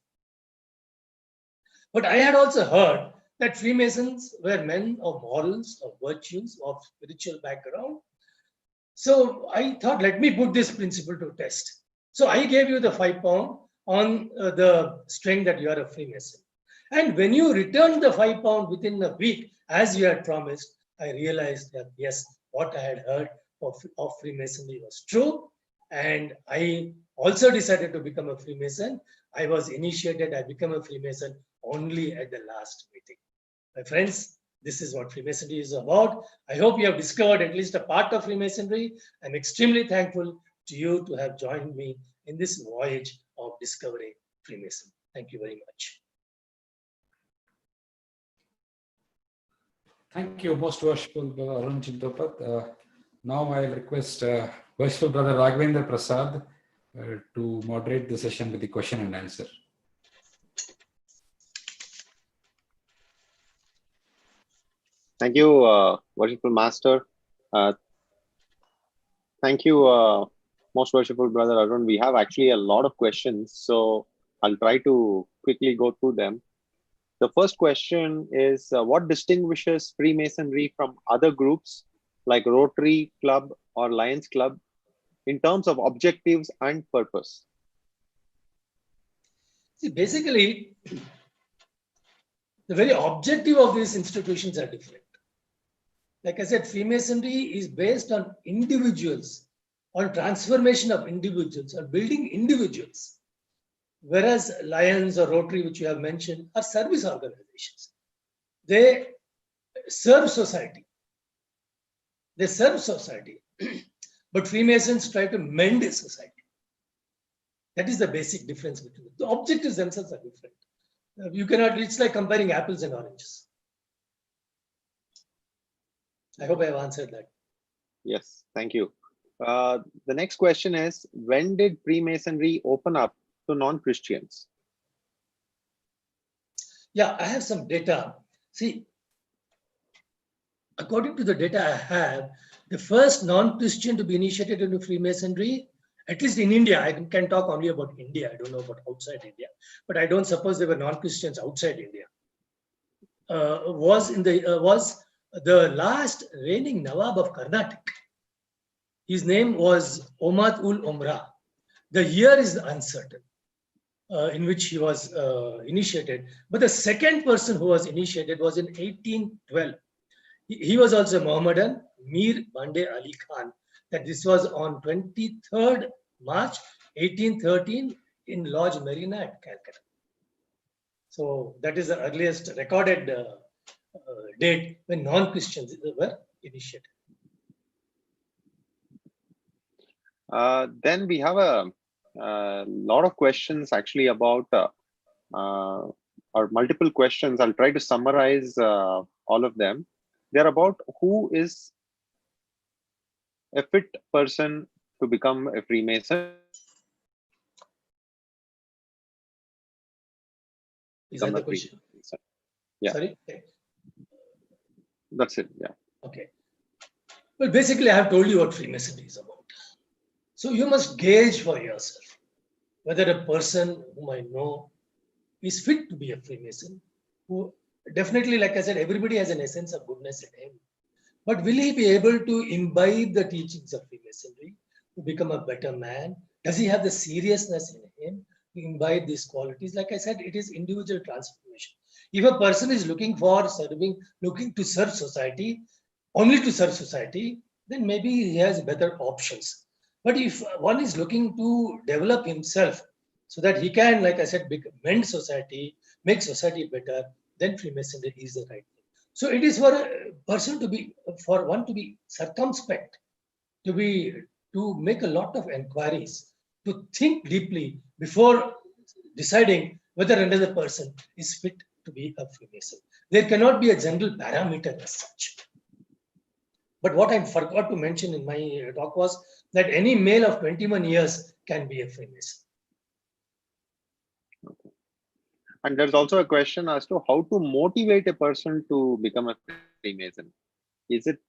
S2: But I had also heard that Freemasons were men of morals, of virtues, of spiritual background. So I thought, let me put this principle to test. So I gave you the £5 on the strength that you are a Freemason. And when you returned the £5 within a week, as you had promised, I realized that yes, what I had heard of Freemasonry was true. And I also decided to become a Freemason. I was initiated, I became a Freemason only at the last meeting. My friends, this is what Freemasonry is about. I hope you have discovered at least a part of Freemasonry. I'm extremely thankful to you to have joined me in this voyage of discovering Freemasonry. Thank you very much.
S1: Thank you, most worshipful Arun Chintopanth. Now I'll request worshipful Brother Raghavendra Prasad to moderate the session with the question and answer.
S3: Thank you, worshipful Master. Thank you, most worshipful Brother Arun. We have actually a lot of questions, so I'll try to quickly go through them. The first question is, what distinguishes Freemasonry from other groups like Rotary Club or Lions Club? in terms of objectives and purpose?
S2: See, basically, the very objective of these institutions are different. Like I said, Freemasonry is based on individuals, on transformation of individuals, on building individuals. Whereas Lions or Rotary, which you have mentioned, are service organizations. They serve society. They serve society. But Freemasons try to mend society. That is the basic difference between them. The objectives themselves are different. You cannot, it's like comparing apples and oranges. I hope I have answered that.
S3: Yes, thank you. The next question is, when did Freemasonry open up to non-Christians?
S2: Yeah, I have some data. See, according to the data I have, the first non-Christian to be initiated into Freemasonry, at least in India, I can talk only about India. I don't know about outside India, but I don't suppose there were non-Christians outside India. Was the last reigning Nawab of Karnataka. His name was Omad-ul-Omra. The year is uncertain in which he was initiated. But the second person who was initiated was in 1812. He was also Mohammedan, Mir Bande Ali Khan. That this was on 23rd March 1813 in Lodge Marina at Calcutta. So that is the earliest recorded date when non-Christians were initiated.
S3: Then we have a lot of questions actually about, or multiple questions. I'll try to summarize all of them. They're about who is a fit person to become a Freemason.
S2: Is that the question?
S3: Yeah.
S2: Sorry?
S3: That's it. Yeah.
S2: Okay. Well, basically, I have told you what Freemasonry is about. So you must gauge for yourself whether a person whom I know is fit to be a Freemason. Who definitely, like I said, everybody has an essence of goodness in him. But will he be able to imbibe the teachings of Freemasonry to become a better man? Does he have the seriousness in him to imbibe these qualities? Like I said, it is individual transformation. If a person is looking to serve society, only to serve society, then maybe he has better options. But if one is looking to develop himself so that he can, like I said, mend society, make society better, then Freemasonry is the right thing. So it is for a person for one to be circumspect, to make a lot of inquiries, to think deeply before deciding whether another person is fit to be a Freemason. There cannot be a general parameter as such. But what I forgot to mention in my talk was that any male of 21 years can be a Freemason.
S3: Okay. And there's also a question as to how to motivate a person to become a Freemason. Is it,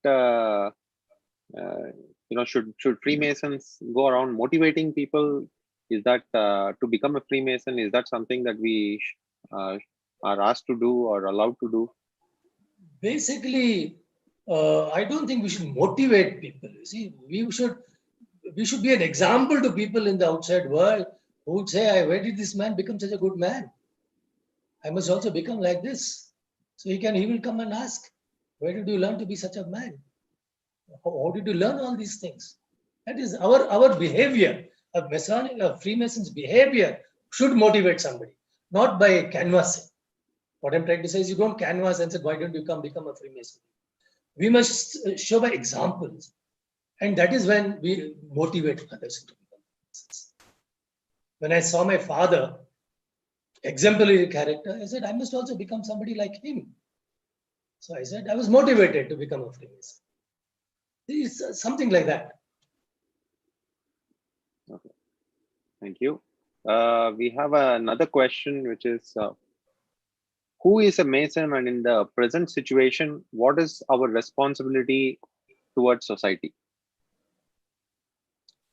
S3: should Freemasons go around motivating people? Is that to become a Freemason? Is that something that we are asked to do or allowed to do?
S2: Basically, I don't think we should motivate people. You see, we should be an example to people in the outside world who would say, where did this man become such a good man? I must also become like this. So he will come and ask, where did you learn to be such a man? How did you learn all these things? That is our behavior, of Freemasons' behavior should motivate somebody, not by canvassing. What I'm trying to say is you don't canvass and say, why don't you become a Freemason? We must show by examples. And that is when we motivate others to become Freemasons. When I saw my father, exemplary character, I said, I must also become somebody like him. So I said, I was motivated to become a Freemason. It's something like that.
S3: Okay. Thank you. We have another question, which is, who is a Mason, and in the present situation, what is our responsibility towards society?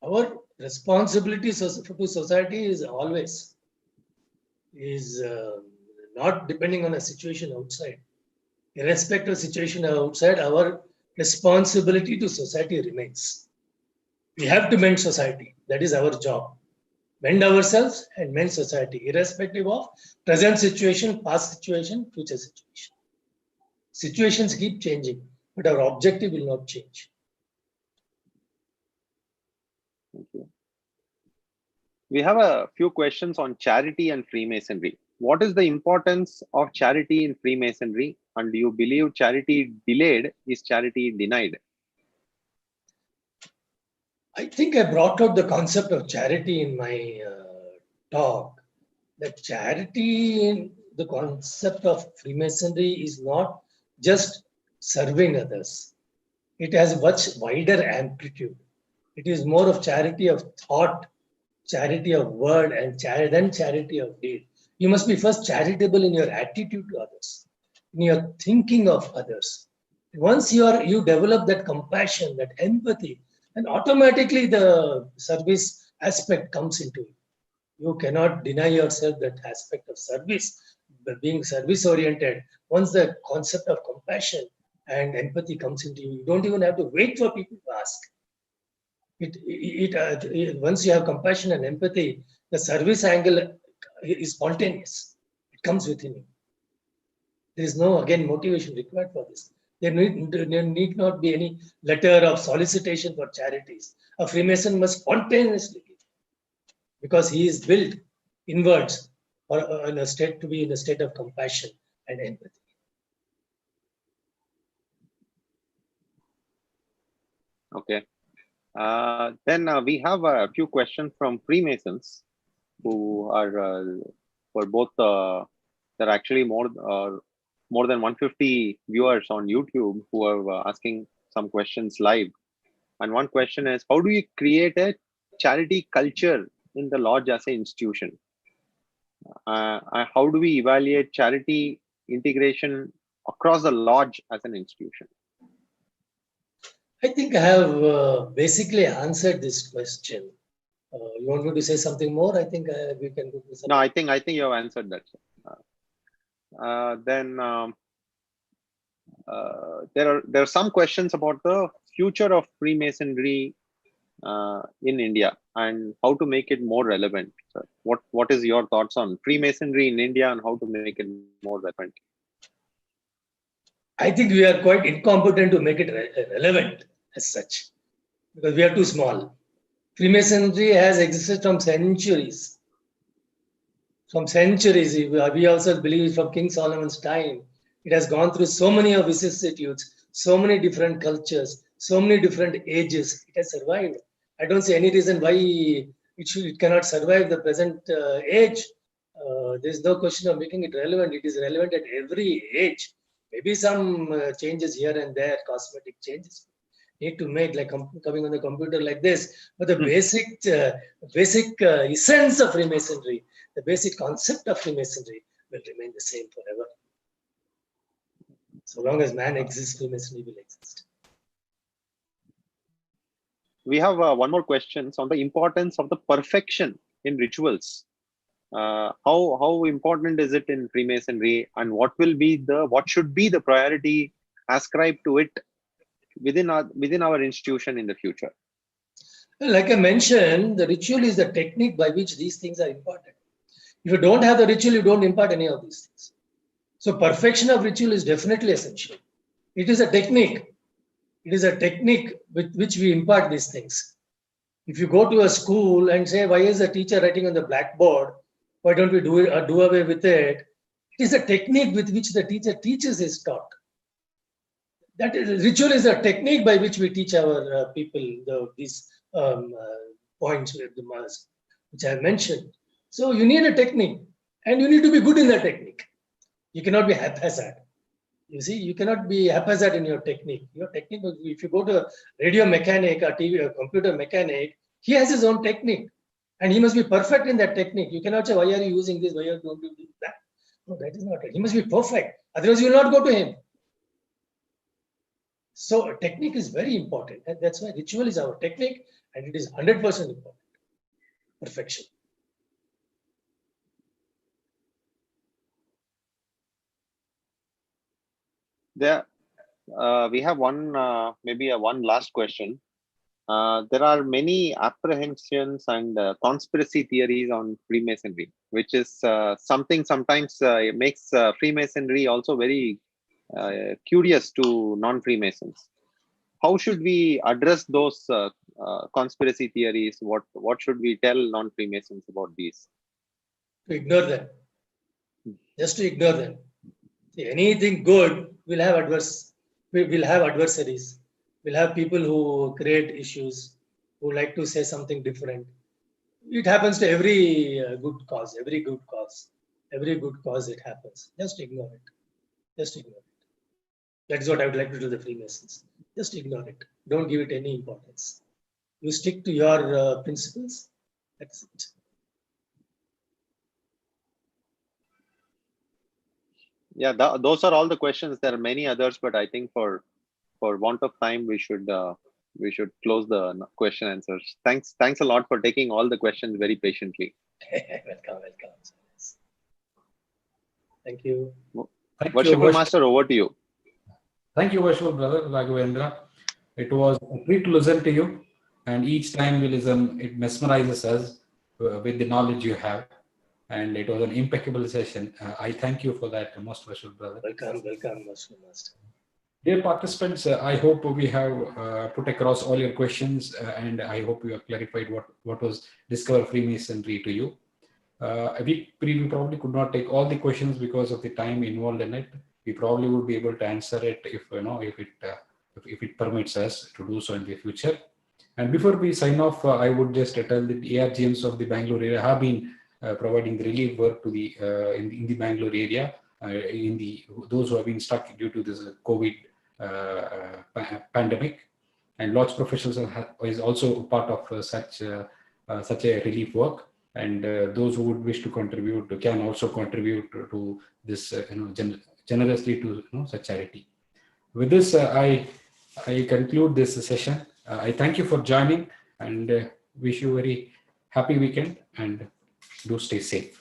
S2: Our responsibility to society is always not depending on a situation outside. Irrespective of situation outside, our responsibility to society remains. We have to mend society. That is our job. Mend ourselves and mend society, irrespective of present situation, past situation, future situation. Situations keep changing, but our objective will not change.
S3: Thank you. We have a few questions on charity and Freemasonry. What is the importance of charity in Freemasonry? And do you believe charity delayed is charity denied?
S2: I think I brought out the concept of charity in my talk. That charity, the concept of Freemasonry is not just serving others. It has much wider amplitude. It is more of charity of thought, charity of word, and then charity of deed. You must be first charitable in your attitude to others, in your thinking of others. Once you develop that compassion, that empathy, then automatically the service aspect comes into it. You cannot deny yourself that aspect of service, being service oriented. Once the concept of compassion and empathy comes into you, you don't even have to wait for people to ask. Once you have compassion and empathy, the service angle is spontaneous. It comes within you. There is no, again, motivation required for this. There need not be any letter of solicitation for charities. A Freemason must spontaneously give because he is built inwards or in a state to be in a state of compassion and empathy.
S3: Okay. Then we have a few questions from Freemasons who are for both. There are actually more than 150 viewers on YouTube who are asking some questions live. And one question is, how do you create a charity culture in the lodge as an institution? How do we evaluate charity integration across the lodge as an institution?
S2: I think I have basically answered this question. You want me to say something more? I think we can do this.
S3: No, I think you have answered that. Then there are some questions about the future of Freemasonry in India and how to make it more relevant. So what is your thoughts on Freemasonry in India and how to make it more relevant?
S2: I think we are quite incompetent to make it relevant as such because we are too small. Freemasonry has existed from centuries. From centuries, we also believe from King Solomon's time. It has gone through so many of vicissitudes, so many different cultures, so many different ages. It has survived. I don't see any reason why it cannot survive the present age. There's no question of making it relevant. It is relevant at every age. Maybe some changes here and there, cosmetic changes need to make, like coming on the computer like this. But the basic essence of Freemasonry, the basic concept of Freemasonry will remain the same forever. So long as man exists, Freemasonry will exist.
S3: We have one more question on the importance of the perfection in rituals. How important is it in Freemasonry, and what should be the priority ascribed to it within our institution in the future?
S2: Like I mentioned, the ritual is the technique by which these things are imparted. If you don't have the ritual, you don't impart any of these things. So perfection of ritual is definitely essential. It is a technique. It is a technique with which we impart these things. If you go to a school and say, why is the teacher writing on the blackboard? Why don't we do it or do away with it? It is a technique with which the teacher teaches his taught. That is, ritual is a technique by which we teach our people these points with the mass, which I have mentioned. So you need a technique, and you need to be good in that technique. You cannot be haphazard. You see, you cannot be haphazard in your technique. Your technique, if you go to a radio mechanic, a TV, a computer mechanic, he has his own technique, and he must be perfect in that technique. You cannot say, why are you using this? Why are you doing that? No, that is not it. He must be perfect. Otherwise, you will not go to him. So technique is very important, and that's why ritual is our technique, and it is 100% important. Perfection.
S3: There, we have one maybe one last question. there are many apprehensions and conspiracy theories on Freemasonry, which is something sometimes makes Freemasonry also very curious to non-Freemasons. How should we address those conspiracy theories? What should we tell non-Freemasons about these?
S2: To ignore them. Just to ignore them. See, anything good will have adversaries. We'll have people who create issues, who like to say something different. It happens to every good cause, every good cause it happens. Just ignore it. Just ignore it. That is what I would like to do the Freemasons. Just ignore it. Don't give it any importance. You stick to your principles. That's it.
S3: Yeah, those are all the questions. There are many others, but I think for want of time, we should close the question answers. Thanks a lot for taking all the questions very patiently.
S2: Welcome. Thank you.
S3: Worshipful Master, over to you.
S1: Thank you, Worshipful Brother Raghavendra. It was a treat to listen to you, and each time we listen, it mesmerizes us with the knowledge you have. And it was an impeccable session. I thank you for that, most worshipful brother.
S2: Welcome, Worshipful Master.
S1: Dear participants, I hope we have put across all your questions, and I hope we have clarified what was Discover Freemasonry to you. We probably could not take all the questions because of the time involved in it. We probably would be able to answer it if it permits us to do so in the future. And before we sign off, I would just tell that the ARGMs of the Bangalore area have been providing the relief work to the in the Bangalore area, those who have been stuck due to this COVID pandemic, and lodge professionals is also part of such a relief work. And those who would wish to contribute can also contribute to this, generously to such charity. With this, I conclude this session. I thank you for joining and wish you a very happy weekend, and do stay safe.